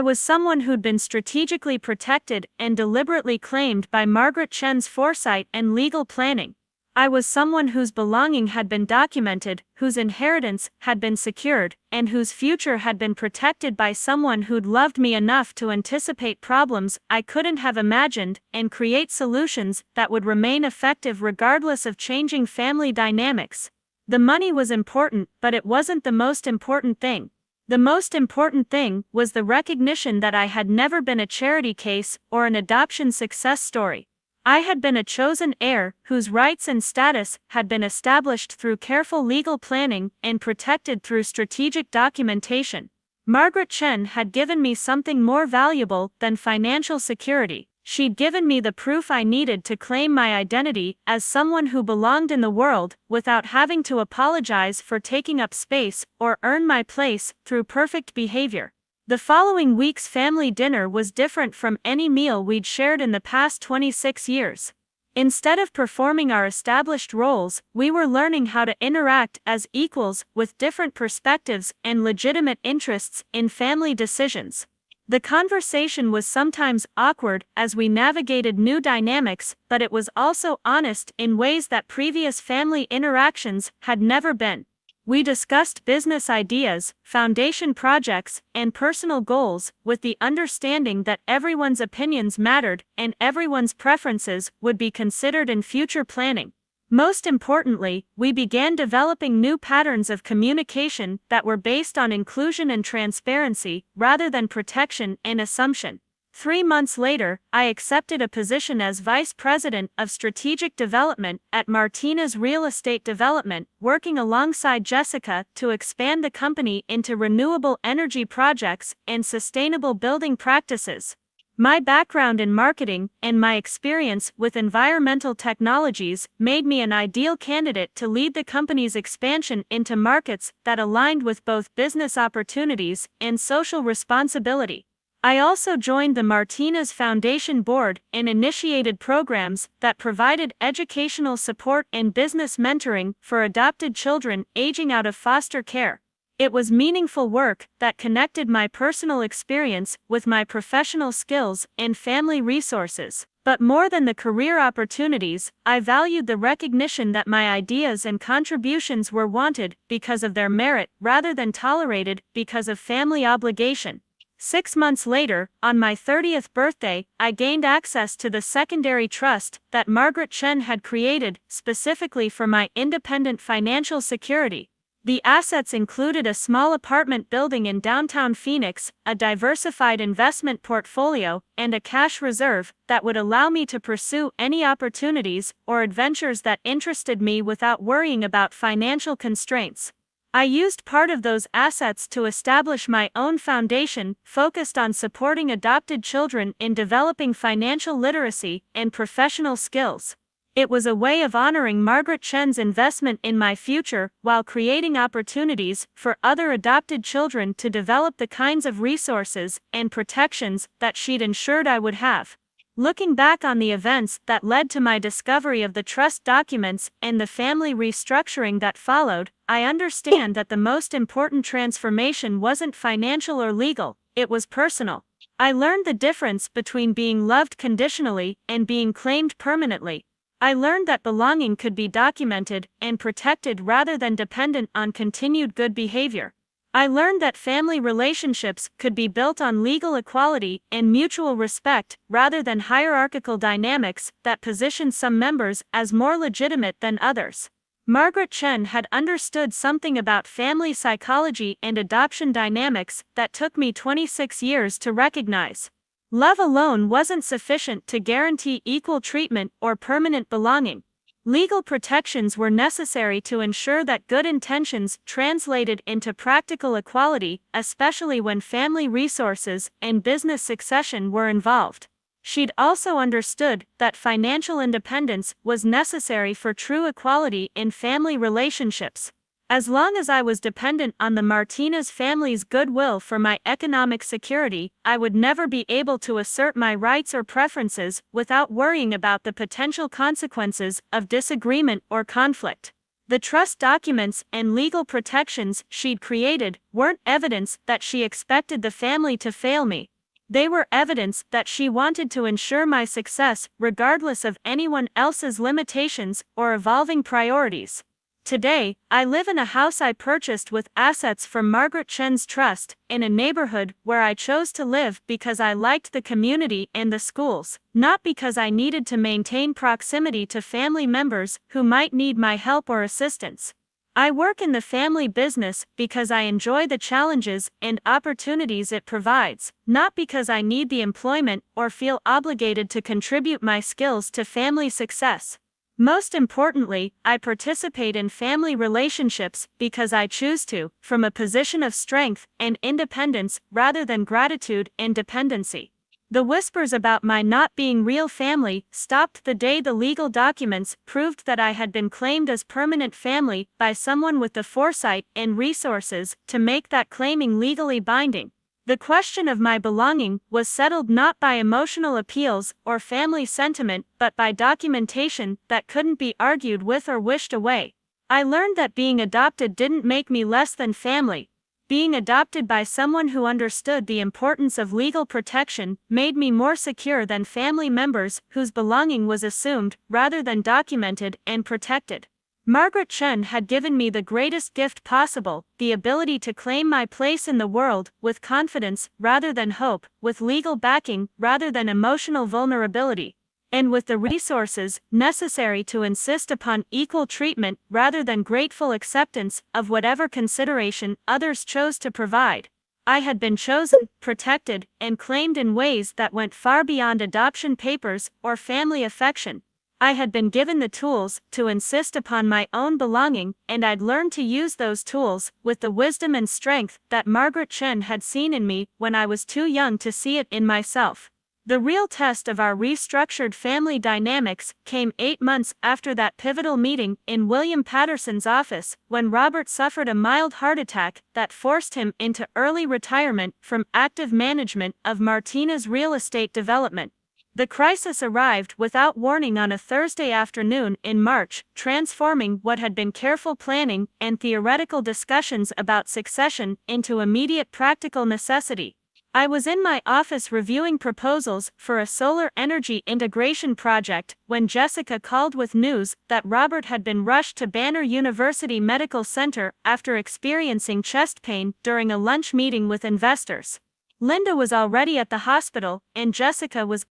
was someone who'd been strategically protected and deliberately claimed by Margaret Chen's foresight and legal planning. I was someone whose belonging had been documented, whose inheritance had been secured, and whose future had been protected by someone who'd loved me enough to anticipate problems I couldn't have imagined and create solutions that would remain effective regardless of changing family dynamics. The money was important, but it wasn't the most important thing. The most important thing was the recognition that I had never been a charity case or an adoption success story. I had been a chosen heir whose rights and status had been established through careful legal planning and protected through strategic documentation. Margaret Chen had given me something more valuable than financial security. She'd given me the proof I needed to claim my identity as someone who belonged in the world without having to apologize for taking up space or earn my place through perfect behavior. The following week's family dinner was different from any meal we'd shared in the past 26 years. Instead of performing our established roles, we were learning how to interact as equals with different perspectives and legitimate interests in family decisions. The conversation was sometimes awkward as we navigated new dynamics, but it was also honest in ways that previous family interactions had never been. We discussed business ideas, foundation projects, and personal goals, with the understanding that everyone's opinions mattered and everyone's preferences would be considered in future planning. Most importantly, we began developing new patterns of communication that were based on inclusion and transparency rather than protection and assumption. 3 months later, I accepted a position as Vice President of Strategic Development at Martinez Real Estate Development, working alongside Jessica to expand the company into renewable energy projects and sustainable building practices. My background in marketing and my experience with environmental technologies made me an ideal candidate to lead the company's expansion into markets that aligned with both business opportunities and social responsibility. I also joined the Martinez Foundation Board and initiated programs that provided educational support and business mentoring for adopted children aging out of foster care. It was meaningful work that connected my personal experience with my professional skills and family resources. But more than the career opportunities, I valued the recognition that my ideas and contributions were wanted because of their merit rather than tolerated because of family obligation. 6 months later, on my 30th birthday, I gained access to the secondary trust that Margaret Chen had created specifically for my independent financial security. The assets included a small apartment building in downtown Phoenix, a diversified investment portfolio, and a cash reserve that would allow me to pursue any opportunities or adventures that interested me without worrying about financial constraints. I used part of those assets to establish my own foundation focused on supporting adopted children in developing financial literacy and professional skills. It was a way of honoring Margaret Chen's investment in my future while creating opportunities for other adopted children to develop the kinds of resources and protections that she'd ensured I would have. Looking back on the events that led to my discovery of the trust documents and the family restructuring that followed, I understand that the most important transformation wasn't financial or legal, it was personal. I learned the difference between being loved conditionally and being claimed permanently. I learned that belonging could be documented and protected rather than dependent on continued good behavior. I learned that family relationships could be built on legal equality and mutual respect rather than hierarchical dynamics that position some members as more legitimate than others. Margaret Chen had understood something about family psychology and adoption dynamics that took me 26 years to recognize. Love alone wasn't sufficient to guarantee equal treatment or permanent belonging. Legal protections were necessary to ensure that good intentions translated into practical equality, especially when family resources and business succession were involved. She'd also understood that financial independence was necessary for true equality in family relationships. As long as I was dependent on the Martinez family's goodwill for my economic security, I would never be able to assert my rights or preferences without worrying about the potential consequences of disagreement or conflict. The trust documents and legal protections she'd created weren't evidence that she expected the family to fail me. They were evidence that she wanted to ensure my success regardless of anyone else's limitations or evolving priorities. Today, I live in a house I purchased with assets from Margaret Chen's trust, in a neighborhood where I chose to live because I liked the community and the schools, not because I needed to maintain proximity to family members who might need my help or assistance. I work in the family business because I enjoy the challenges and opportunities it provides, not because I need the employment or feel obligated to contribute my skills to family success. Most importantly, I participate in family relationships because I choose to, from a position of strength and independence rather than gratitude and dependency. The whispers about my not being real family stopped the day the legal documents proved that I had been claimed as permanent family by someone with the foresight and resources to make that claiming legally binding. The question of my belonging was settled not by emotional appeals or family sentiment but by documentation that couldn't be argued with or wished away. I learned that being adopted didn't make me less than family. Being adopted by someone who understood the importance of legal protection made me more secure than family members whose belonging was assumed rather than documented and protected. Margaret Chen had given me the greatest gift possible, the ability to claim my place in the world with confidence rather than hope, with legal backing rather than emotional vulnerability, and with the resources necessary to insist upon equal treatment rather than grateful acceptance of whatever consideration others chose to provide. I had been chosen, protected, and claimed in ways that went far beyond adoption papers or family affection. I had been given the tools to insist upon my own belonging, and I'd learned to use those tools with the wisdom and strength that Margaret Chen had seen in me when I was too young to see it in myself. The real test of our restructured family dynamics came 8 months after that pivotal meeting in William Patterson's office, when Robert suffered a mild heart attack that forced him into early retirement from active management of Martina's real estate development. The crisis arrived without warning on a Thursday afternoon in March, transforming what had been careful planning and theoretical discussions about succession into immediate practical necessity. I was in my office reviewing proposals for a solar energy integration project when Jessica called with news that Robert had been rushed to Banner University Medical Center after experiencing chest pain during a lunch meeting with investors. Linda was already at the hospital, and Jessica was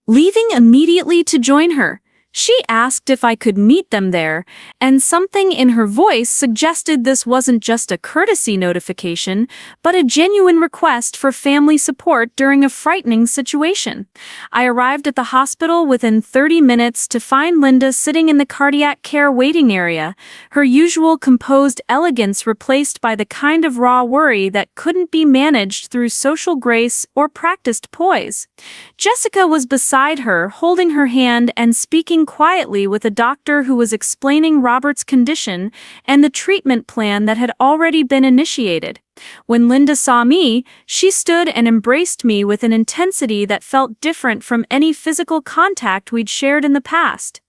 leaving immediately to join her. She asked if I could meet them there, and something in her voice suggested this wasn't just a courtesy notification, but a genuine request for family support during a frightening situation. I arrived at the hospital within 30 minutes to find Linda sitting in the cardiac care waiting area, her usual composed elegance replaced by the kind of raw worry that couldn't be managed through social grace or practiced poise. Jessica was beside her, holding her hand and speaking quietly with a doctor who was explaining Robert's condition and the treatment plan that had already been initiated. When Linda saw me, she stood and embraced me with an intensity that felt different from any physical contact we'd shared in the past.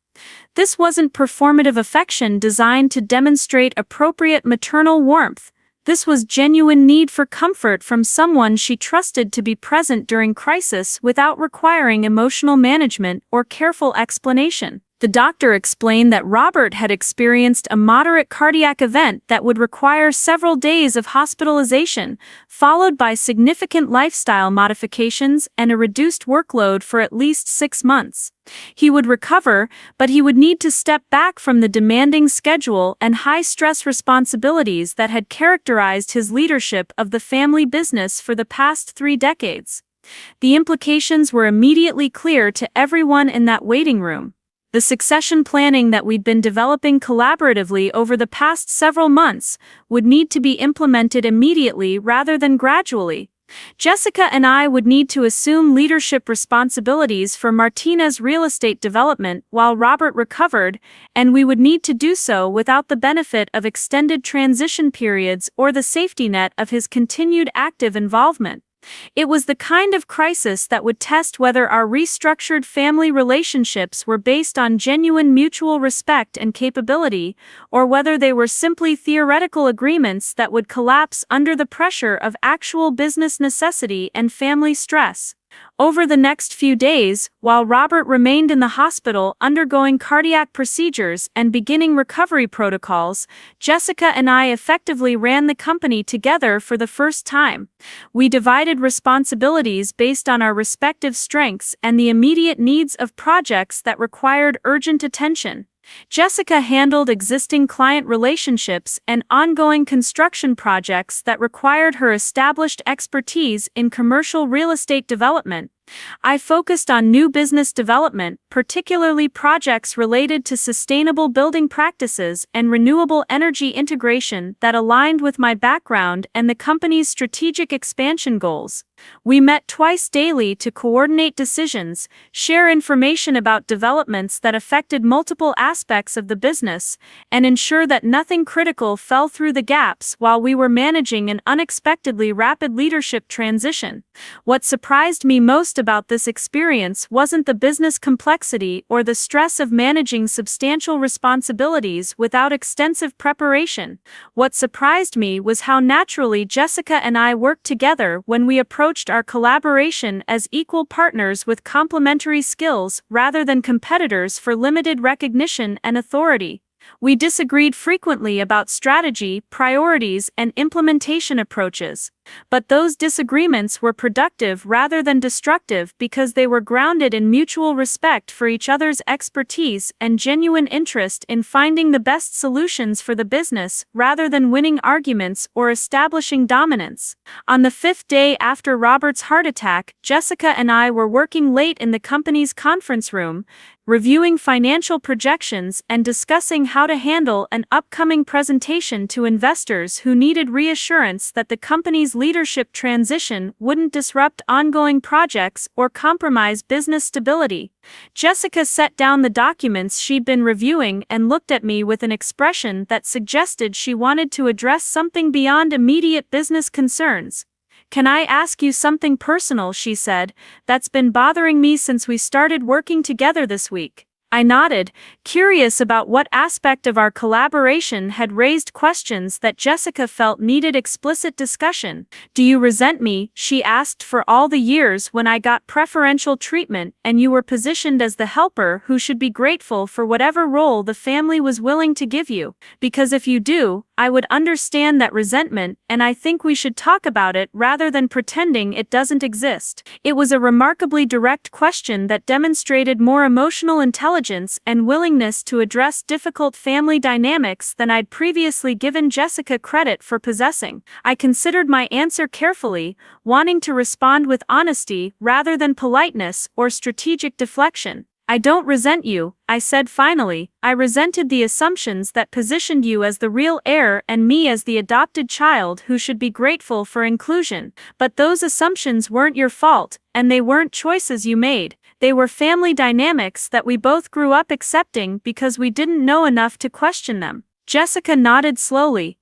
This wasn't performative affection designed to demonstrate appropriate maternal warmth. This was genuine need for comfort from someone she trusted to be present during crisis without requiring emotional management or careful explanation. The doctor explained that Robert had experienced a moderate cardiac event that would require several days of hospitalization, followed by significant lifestyle modifications and a reduced workload for at least 6 months. He would recover, but he would need to step back from the demanding schedule and high-stress responsibilities that had characterized his leadership of the family business for the past 3 decades. The implications were immediately clear to everyone in that waiting room. The succession planning that we'd been developing collaboratively over the past several months would need to be implemented immediately rather than gradually. Jessica and I would need to assume leadership responsibilities for Martina's real estate development while Robert recovered, and we would need to do so without the benefit of extended transition periods or the safety net of his continued active involvement. It was the kind of crisis that would test whether our restructured family relationships were based on genuine mutual respect and capability, or whether they were simply theoretical agreements that would collapse under the pressure of actual business necessity and family stress. Over the next few days, while Robert remained in the hospital undergoing cardiac procedures and beginning recovery protocols, Jessica and I effectively ran the company together for the first time. We divided responsibilities based on our respective strengths and the immediate needs of projects that required urgent attention. Jessica handled existing client relationships and ongoing construction projects that required her established expertise in commercial real estate development, I focused on new business development, particularly projects related to sustainable building practices and renewable energy integration that aligned with my background and the company's strategic expansion goals. We met twice daily to coordinate decisions, share information about developments that affected multiple aspects of the business, and ensure that nothing critical fell through the gaps while we were managing an unexpectedly rapid leadership transition. What surprised me most about this experience wasn't the business complexity or the stress of managing substantial responsibilities without extensive preparation. What surprised me was how naturally Jessica and I worked together when we approached our collaboration as equal partners with complementary skills rather than competitors for limited recognition and authority. We disagreed frequently about strategy, priorities, and implementation approaches. But those disagreements were productive rather than destructive because they were grounded in mutual respect for each other's expertise and genuine interest in finding the best solutions for the business rather than winning arguments or establishing dominance. On the 5th day after Robert's heart attack, Jessica and I were working late in the company's conference room, reviewing financial projections and discussing how to handle an upcoming presentation to investors who needed reassurance that the company's leadership transition wouldn't disrupt ongoing projects or compromise business stability. Jessica set down the documents she'd been reviewing and looked at me with an expression that suggested she wanted to address something beyond immediate business concerns. "Can I ask you something personal?" she said. "That's been bothering me since we started working together this week." I nodded, curious about what aspect of our collaboration had raised questions that Jessica felt needed explicit discussion. "Do you resent me?" she asked. "For all the years when I got preferential treatment and you were positioned as the helper who should be grateful for whatever role the family was willing to give you? Because if you do, I would understand that resentment, and I think we should talk about it rather than pretending it doesn't exist." It was a remarkably direct question that demonstrated more emotional intelligence and willingness to address difficult family dynamics than I'd previously given Jessica credit for possessing. I considered my answer carefully, wanting to respond with honesty rather than politeness or strategic deflection. "I don't resent you," I said finally. "I resented the assumptions that positioned you as the real heir and me as the adopted child who should be grateful for inclusion. But those assumptions weren't your fault, and they weren't choices you made. They were family dynamics that we both grew up accepting because we didn't know enough to question them." Jessica nodded slowly.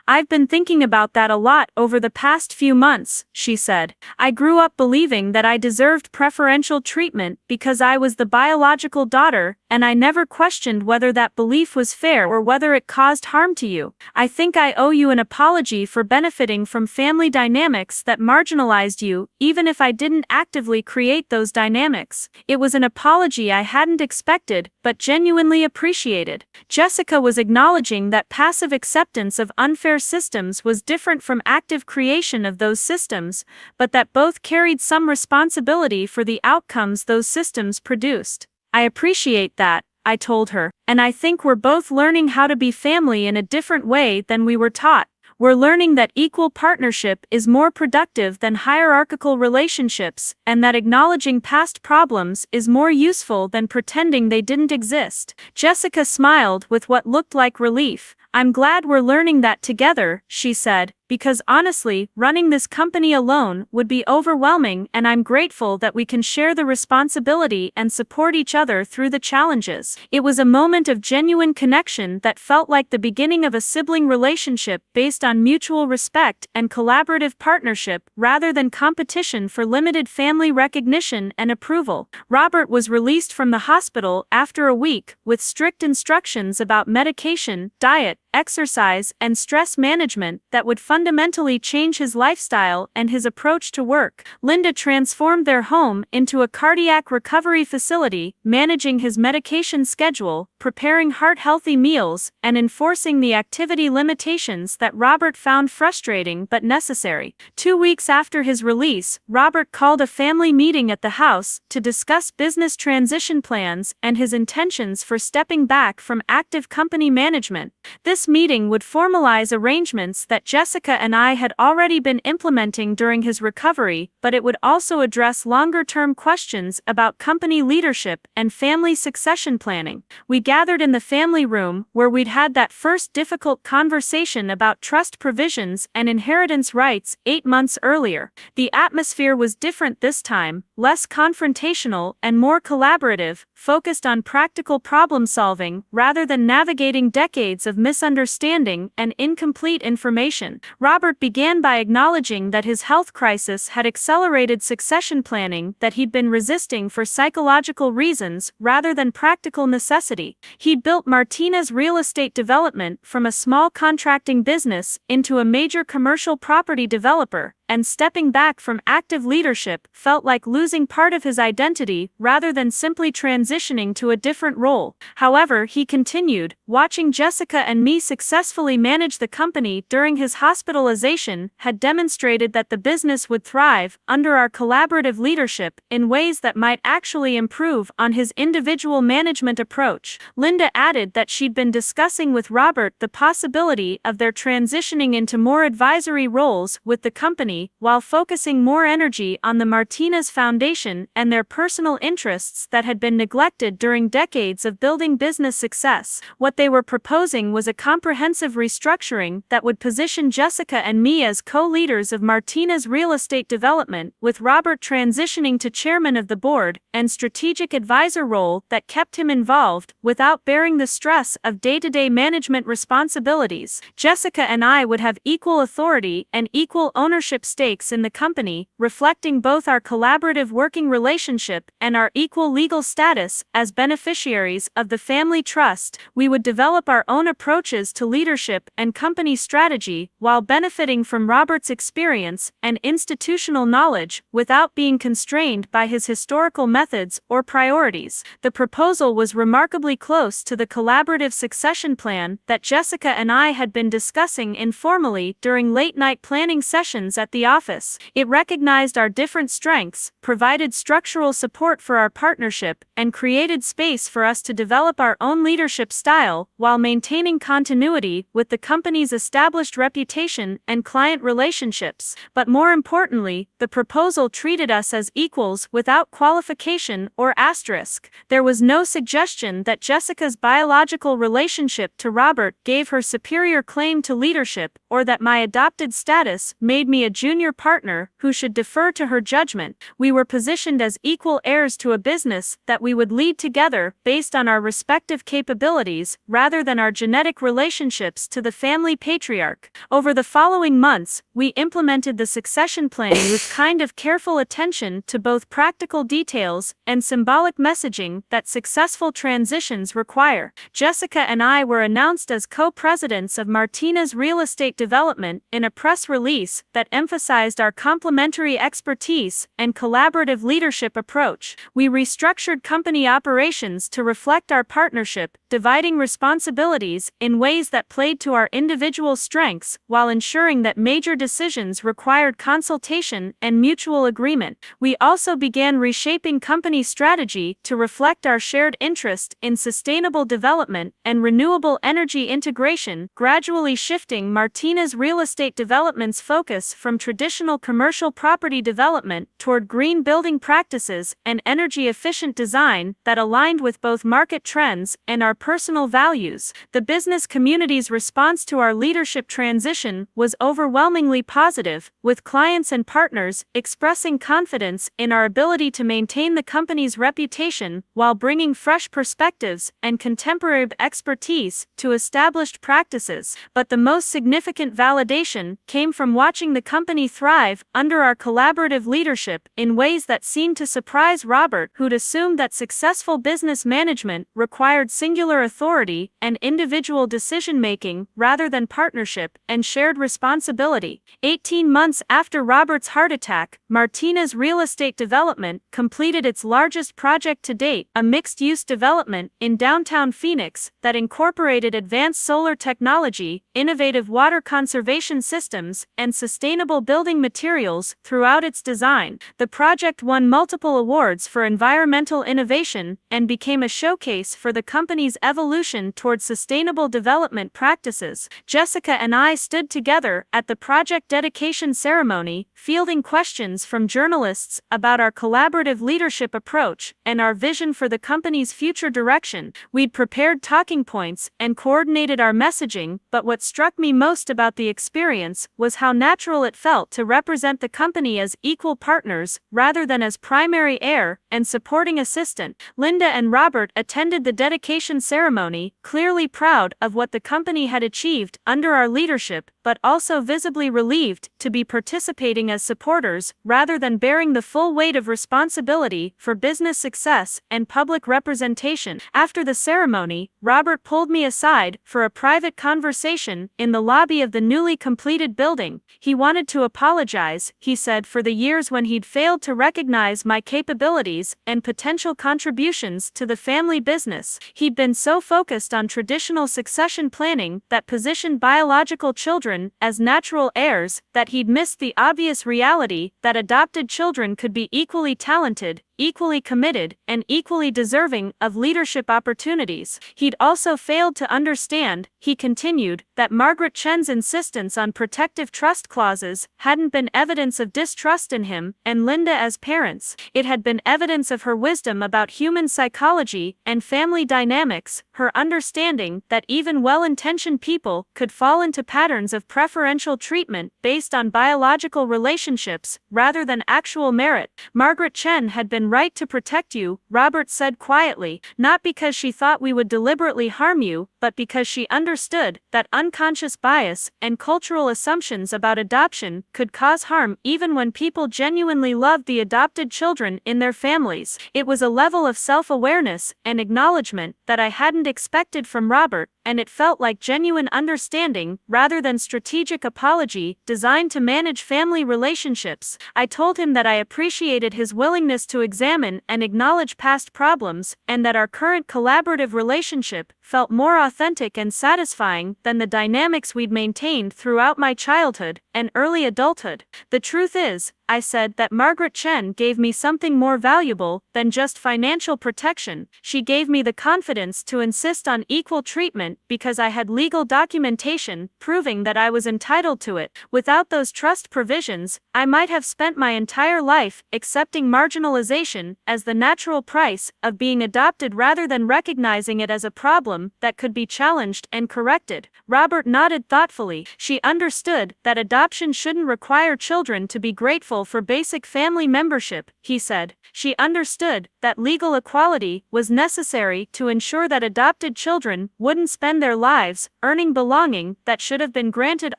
"I've been thinking about that a lot over the past few months," she said. "I grew up believing that I deserved preferential treatment because I was the biological daughter, and I never questioned whether that belief was fair or whether it caused harm to you. I think I owe you an apology for benefiting from family dynamics that marginalized you, even if I didn't actively create those dynamics. It was an apology I hadn't expected, but genuinely appreciated." Jessica was acknowledging that passive acceptance of unfair systems was different from active creation of those systems, but that both carried some responsibility for the outcomes those systems produced. "I appreciate that," I told her, "and I think we're both learning how to be family in a different way than we were taught. We're learning that equal partnership is more productive than hierarchical relationships, and that acknowledging past problems is more useful than pretending they didn't exist." Jessica smiled with what looked like relief. "I'm glad we're learning that together," she said, "because honestly, running this company alone would be overwhelming, and I'm grateful that we can share the responsibility and support each other through the challenges." It was a moment of genuine connection that felt like the beginning of a sibling relationship based on mutual respect and collaborative partnership rather than competition for limited family recognition and approval. Robert was released from the hospital after a week, with strict instructions about medication, diet, exercise, and stress management that would fundamentally change his lifestyle and his approach to work. Linda transformed their home into a cardiac recovery facility, managing his medication schedule, preparing heart-healthy meals, and enforcing the activity limitations that Robert found frustrating but necessary. 2 weeks after his release, Robert called a family meeting at the house to discuss business transition plans and his intentions for stepping back from active company management. This meeting would formalize arrangements that Jessica and I had already been implementing during his recovery, but it would also address longer-term questions about company leadership and family succession planning. We gathered in the family room where we'd had that first difficult conversation about trust provisions and inheritance rights 8 months earlier. The atmosphere was different this time, less confrontational and more collaborative, focused on practical problem solving rather than navigating decades of misunderstanding and incomplete information. Robert began by acknowledging that his health crisis had accelerated succession planning that he'd been resisting for psychological reasons rather than practical necessity. He'd built Martinez Real Estate Development from a small contracting business into a major commercial property developer, and stepping back from active leadership felt like losing part of his identity rather than simply transitioning to a different role. However, he continued, watching Jessica and me successfully manage the company during his hospitalization had demonstrated that the business would thrive under our collaborative leadership in ways that might actually improve on his individual management approach. Linda added that she'd been discussing with Robert the possibility of their transitioning into more advisory roles with the company, while focusing more energy on the Martinez Foundation and their personal interests that had been neglected during decades of building business success. What they were proposing was a comprehensive restructuring that would position Jessica and me as co-leaders of Martinez Real Estate Development, with Robert transitioning to chairman of the board and strategic advisor role that kept him involved without bearing the stress of day-to-day management responsibilities. Jessica and I would have equal authority and equal ownership stakes in the company, reflecting both our collaborative working relationship and our equal legal status as beneficiaries of the family trust. We would develop our own approaches to leadership and company strategy while benefiting from Robert's experience and institutional knowledge without being constrained by his historical methods or priorities. The proposal was remarkably close to the collaborative succession plan that Jessica and I had been discussing informally during late-night planning sessions at the office. It recognized our different strengths, provided structural support for our partnership, and created space for us to develop our own leadership style while maintaining continuity with the company's established reputation and client relationships. But more importantly, the proposal treated us as equals without qualification or asterisk. There was no suggestion that Jessica's biological relationship to Robert gave her superior claim to leadership, or that my adopted status made me a junior partner who should defer to her judgment. We were positioned as equal heirs to a business that we would lead together based on our respective capabilities rather than our genetic relationships to the family patriarch. Over the following months, we implemented the succession planning with kind of careful attention to both practical details and symbolic messaging that successful transitions require. Jessica and I were announced as co-presidents of Martinez Real Estate Development in a press release that emphasized our complementary expertise and collaborative leadership approach. We restructured company operations to reflect our partnership, dividing responsibilities in ways that played to our individual strengths while ensuring that major decisions required consultation and mutual agreement. We also began reshaping company strategy to reflect our shared interest in sustainable development and renewable energy integration, gradually shifting Martinez Real Estate Development's focus from traditional commercial property development toward green building practices and energy-efficient design that aligned with both market trends and our personal values. The business community's response to our leadership transition was overwhelmingly positive, with clients and partners expressing confidence in our ability to maintain the company's reputation while bringing fresh perspectives and contemporary expertise to established practices. But the most significant validation came from watching the company company thrive under our collaborative leadership in ways that seemed to surprise Robert, who'd assumed that successful business management required singular authority and individual decision-making rather than partnership and shared responsibility. 18 months after Robert's heart attack, Martina's real estate development completed its largest project to date, a mixed-use development in downtown Phoenix that incorporated advanced solar technology, innovative water conservation systems, and sustainable building materials throughout its design. The project won multiple awards for environmental innovation and became a showcase for the company's evolution towards sustainable development practices. Jessica and I stood together at the project dedication ceremony, fielding questions from journalists about our collaborative leadership approach and our vision for the company's future direction. We'd prepared talking points and coordinated our messaging, but what struck me most about the experience was how natural it felt to represent the company as equal partners rather than as primary heir and supporting assistant. Linda and Robert attended the dedication ceremony, clearly proud of what the company had achieved under our leadership, but also visibly relieved to be participating as supporters rather than bearing the full weight of responsibility for business success and public representation. After the ceremony, Robert pulled me aside for a private conversation in the lobby of the newly completed building. He wanted to apologize, he said, for the years when he'd failed to recognize my capabilities and potential contributions to the family business. He'd been so focused on traditional succession planning that positioned biological children as natural heirs that he'd missed the obvious reality that adopted children could be equally talented, equally committed, and equally deserving of leadership opportunities. He'd also failed to understand, he continued, that Margaret Chen's insistence on protective trust clauses hadn't been evidence of distrust in him and Linda as parents. It had been evidence of her wisdom about human psychology and family dynamics, her understanding that even well-intentioned people could fall into patterns of preferential treatment based on biological relationships rather than actual merit. Margaret Chen had been right to protect you, Robert said quietly, not because she thought we would deliberately harm you, but because she understood that unconscious bias and cultural assumptions about adoption could cause harm even when people genuinely loved the adopted children in their families. It was a level of self-awareness and acknowledgement that I hadn't expected from Robert, and it felt like genuine understanding rather than strategic apology designed to manage family relationships. I told him that I appreciated his willingness to examine and acknowledge past problems, and that our current collaborative relationship felt more authentic and satisfying than the dynamics we'd maintained throughout my childhood and early adulthood. The truth is, I said, that Margaret Chen gave me something more valuable than just financial protection. She gave me the confidence to insist on equal treatment because I had legal documentation proving that I was entitled to it. Without those trust provisions, I might have spent my entire life accepting marginalization as the natural price of being adopted rather than recognizing it as a problem that could be challenged and corrected. Robert nodded thoughtfully. She understood that adoption shouldn't require children to be grateful for basic family membership, he said. She understood that legal equality was necessary to ensure that adopted children wouldn't spend their lives earning belonging that should have been granted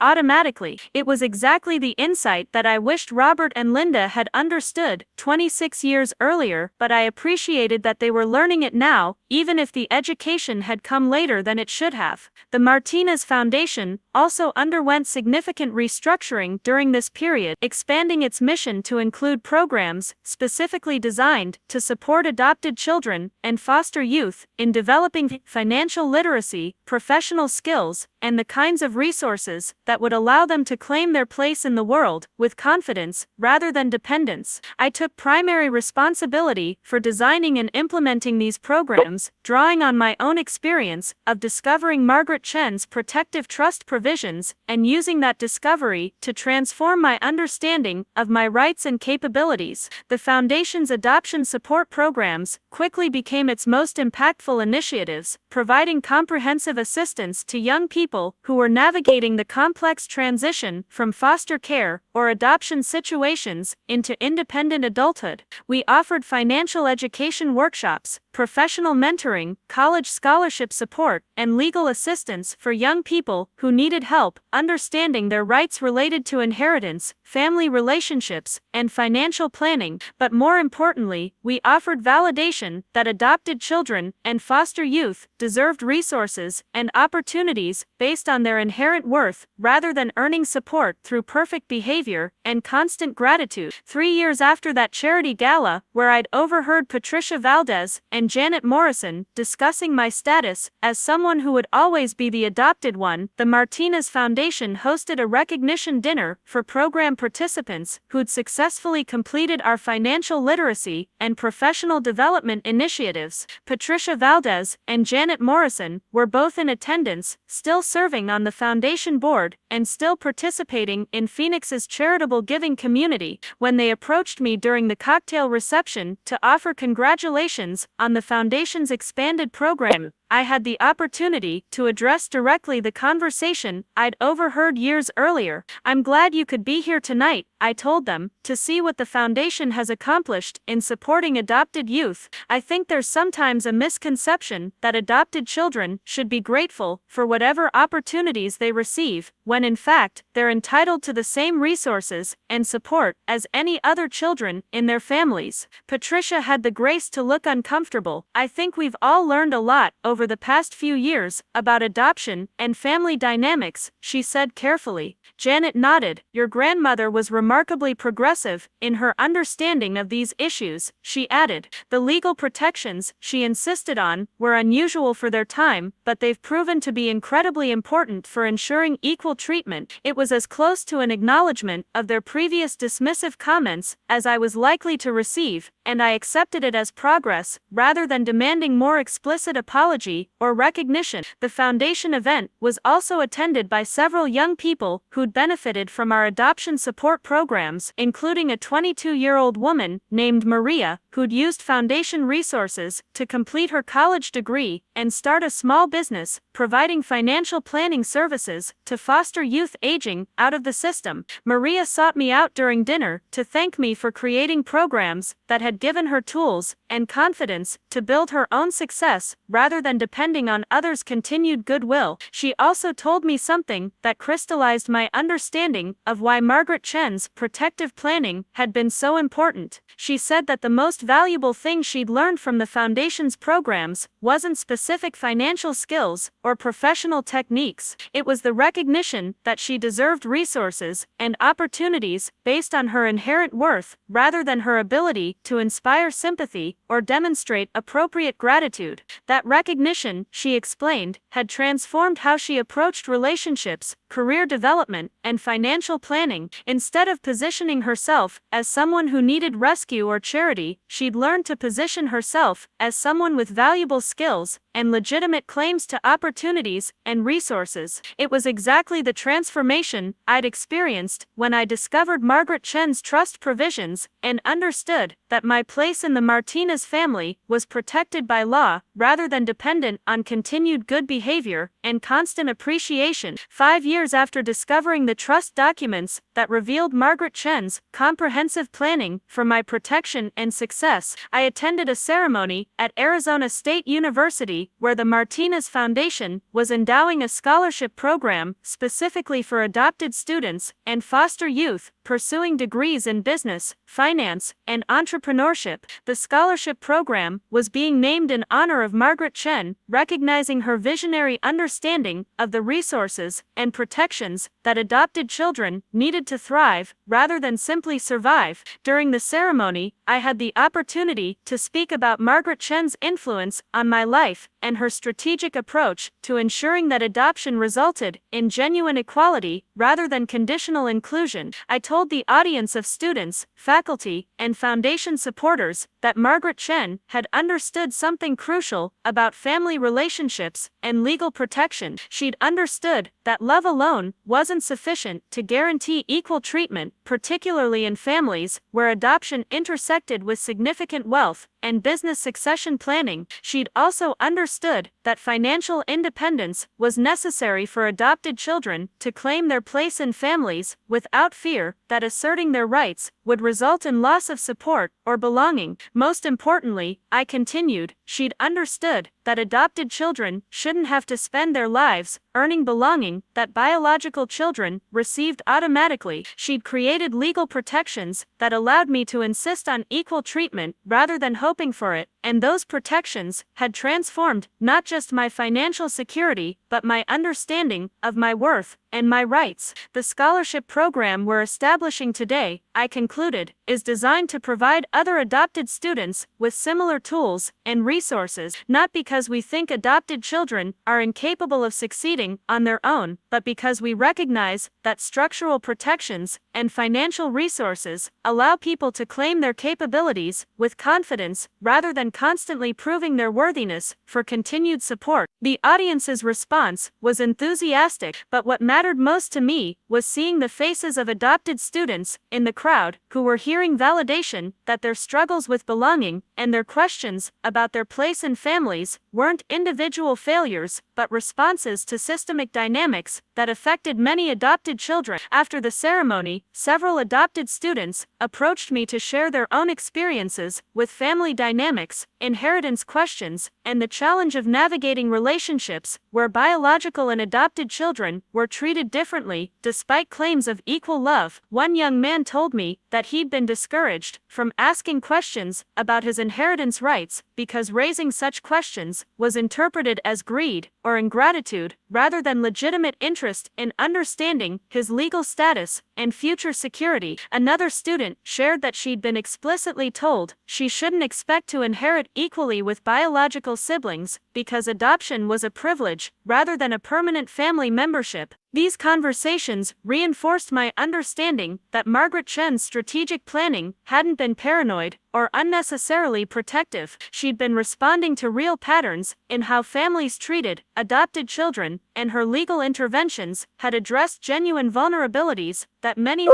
automatically. It was exactly the insight that I wished Robert and Linda had understood 26 years earlier, but I appreciated that they were learning it now, even if the education had come later than it should have. The Martinez Foundation also underwent significant restructuring during this period, expanding its mission to include programs specifically designed to support adopted children and foster youth in developing financial literacy, professional skills, and the kinds of resources that would allow them to claim their place in the world with confidence rather than dependence. I took primary responsibility for designing and implementing these programs, drawing on my own experience of discovering Margaret Chen's protective trust provisions and using that discovery to transform my understanding of my rights and capabilities. The Foundation's adoption support programs quickly became its most impactful initiatives, providing comprehensive assistance to young people who were navigating the complex transition from foster care or adoption situations into independent adulthood. We offered financial education workshops, professional mentoring, college scholarship support, and legal assistance for young people who needed needed help understanding their rights related to inheritance, family relationships, and financial planning, but more importantly, we offered validation that adopted children and foster youth deserved resources and opportunities based on their inherent worth rather than earning support through perfect behavior and constant gratitude. 3 years after that charity gala, where I'd overheard Patricia Valdez and Janet Morrison discussing my status as someone who would always be the adopted one, the Martinez Foundation hosted a recognition dinner for program participants who'd successfully completed our financial literacy and professional development initiatives. Patricia Valdez and Janet Morrison were both in attendance, still serving on the foundation board and still participating in Phoenix's charitable giving community. When they approached me during the cocktail reception to offer congratulations on the foundation's expanded program, I had the opportunity to address directly the conversation I'd overheard years earlier. "I'm glad you could be here tonight," I told them, "to see what the foundation has accomplished in supporting adopted youth. I think there's sometimes a misconception that adopted children should be grateful for whatever opportunities they receive, when in fact, they're entitled to the same resources and support as any other children in their families." Patricia had the grace to look uncomfortable. "I think we've all learned a lot over the past few years about adoption and family dynamics," she said carefully. Janet nodded. "Your grandmother was remarkably progressive in her understanding of these issues," she added. "The legal protections she insisted on were unusual for their time, but they've proven to be incredibly important for ensuring equal treatment." It was as close to an acknowledgement of their previous dismissive comments as I was likely to receive, and I accepted it as progress rather than demanding more explicit apology or recognition. The foundation event was also attended by several young people who'd benefited from our adoption support programs, including a 22-year-old woman named Maria, who'd used foundation resources to complete her college degree and start a small business, providing financial planning services to foster youth aging out of the system. Maria sought me out during dinner to thank me for creating programs that had given her tools and confidence to build her own success rather than depending on others' continued goodwill. She also told me something that crystallized my understanding of why Margaret Chen's protective planning had been so important. She said that the most valuable thing she'd learned from the foundation's programs wasn't specific financial skills or professional techniques. It was the recognition that she deserved resources and opportunities based on her inherent worth rather than her ability to inspire sympathy or demonstrate appropriate gratitude. That recognition, she explained, had transformed how she approached relationships, career development, and financial planning. Instead of positioning herself as someone who needed rescue or charity, she'd learned to position herself as someone with valuable skills and legitimate claims to opportunities and resources. It was exactly the transformation I'd experienced when I discovered Margaret Chen's trust provisions and understood that my place in the Martinez family was protected by law rather than dependent on continued good behavior and constant appreciation. 5 years after discovering the trust documents that revealed Margaret Chen's comprehensive planning for my protection and success, I attended a ceremony at Arizona State University where the Martinez Foundation was endowing a scholarship program specifically for adopted students and foster youth pursuing degrees in business, finance, and entrepreneurship. The scholarship program was being named in honor of Margaret Chen, recognizing her visionary understanding of the resources and protections that adopted children needed to thrive rather than simply survive. During the ceremony, I had the opportunity to speak about Margaret Chen's influence on my life and her strategic approach to ensuring that adoption resulted in genuine equality rather than conditional inclusion. I told the audience of students, faculty, and foundation supporters that Margaret Chen had understood something crucial about family relationships and legal protection. She'd understood that love alone wasn't sufficient to guarantee equal treatment, particularly in families where adoption intersected with significant wealth and business succession planning. She'd also understood that financial independence was necessary for adopted children to claim their place in families without fear that asserting their rights would result in loss of support or belonging. Most importantly, I continued, she'd understood that adopted children shouldn't have to spend their lives earning belonging that biological children received automatically. She'd created legal protections that allowed me to insist on equal treatment rather than hoping for it, and those protections had transformed not just my financial security but my understanding of my worth and my rights. The scholarship program we're establishing today, I concluded, is designed to provide other adopted students with similar tools and resources, not because we think adopted children are incapable of succeeding on their own, but because we recognize that structural protections and financial resources allow people to claim their capabilities with confidence rather than constantly proving their worthiness for continued support. The audience's response was enthusiastic, but what mattered most to me was seeing the faces of adopted students in the crowd who were hearing validation that their struggles with belonging and their questions about their place in families weren't individual failures but responses to systemic dynamics that affected many adopted children. After the ceremony, several adopted students approached me to share their own experiences with family dynamics, inheritance questions, and the challenge of navigating relationships where biological and adopted children were treated differently despite claims of equal love. One young man told me that he'd been discouraged from asking questions about his inheritance rights because raising such questions was interpreted as greed or ingratitude rather than legitimate interest in understanding his legal status and future security. Another student shared that she'd been explicitly told she shouldn't expect to inherit equally with biological siblings because adoption was a privilege rather than a permanent family membership. These conversations reinforced my understanding that Margaret Chen's strategic planning hadn't been paranoid or unnecessarily protective. She'd been responding to real patterns in how families treated adopted children, and her legal interventions had addressed genuine vulnerabilities that many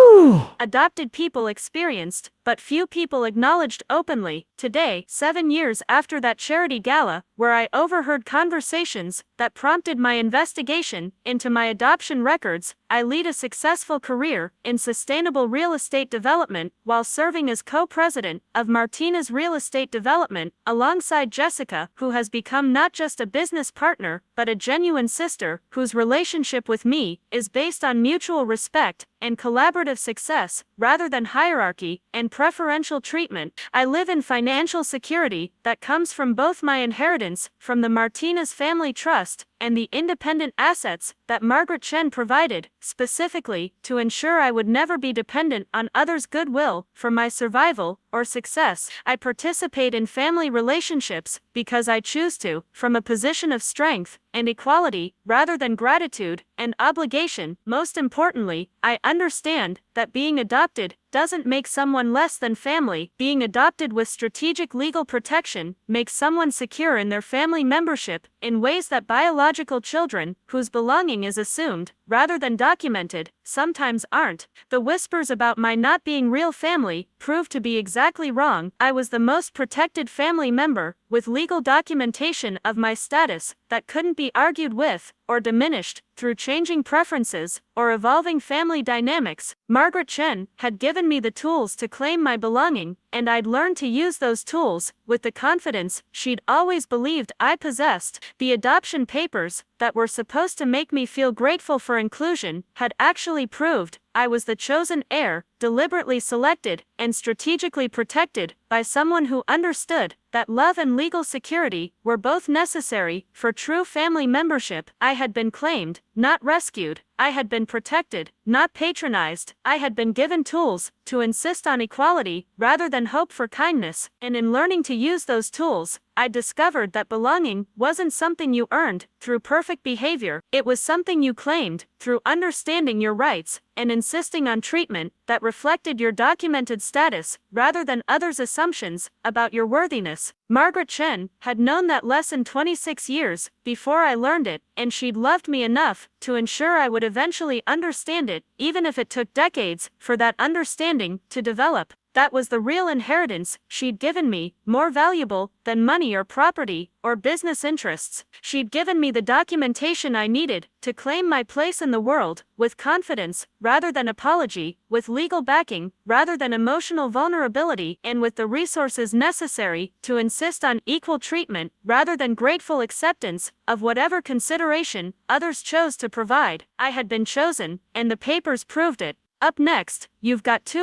adopted people experienced, but few people acknowledged openly. Today, 7 years after that charity gala, where I overheard conversations that prompted my investigation into my adoption records, I lead a successful career in sustainable real estate development while serving as co-president of Martinez Real Estate Development, alongside Jessica, who has become not just a business partner, but a genuine sister, whose relationship with me is based on mutual respect and collaborative success, rather than hierarchy and preferential treatment. I live in financial security that comes from both my inheritance from the Martinez Family Trust and the independent assets that Margaret Chen provided, specifically to ensure I would never be dependent on others' goodwill for my survival or success. I participate in family relationships because I choose to, from a position of strength and equality, rather than gratitude and obligation. Most importantly, I understand that being adopted doesn't make someone less than family. Being adopted with strategic legal protection makes someone secure in their family membership in ways that biological children, whose belonging is assumed rather than documented, sometimes aren't. The whispers about my not being real family proved to be exactly wrong. I was the most protected family member, with legal documentation of my status that couldn't be argued with or diminished through changing preferences or evolving family dynamics. Margaret Chen had given me the tools to claim my belonging, and I'd learned to use those tools with the confidence she'd always believed I possessed. The adoption papers that were supposed to make me feel grateful for inclusion had actually proved I was the chosen heir, deliberately selected and strategically protected by someone who understood that love and legal security were both necessary for true family membership. I had been claimed, not rescued. I had been protected, not patronized. I had been given tools to insist on equality rather than hope for kindness, and in learning to use those tools, I discovered that belonging wasn't something you earned through perfect behavior. It was something you claimed through understanding your rights and insisting on treatment that reflected your documented status rather than others' assumptions about your worthiness. Margaret Chen had known that lesson 26 years before I learned it, and she'd loved me enough to ensure I would eventually understand it, even if it took decades for that understanding to develop. That was the real inheritance she'd given me, more valuable than money or property or business interests. She'd given me the documentation I needed to claim my place in the world, with confidence rather than apology, with legal backing rather than emotional vulnerability, and with the resources necessary to insist on equal treatment rather than grateful acceptance of whatever consideration others chose to provide. I had been chosen, and the papers proved it. Up next, you've got two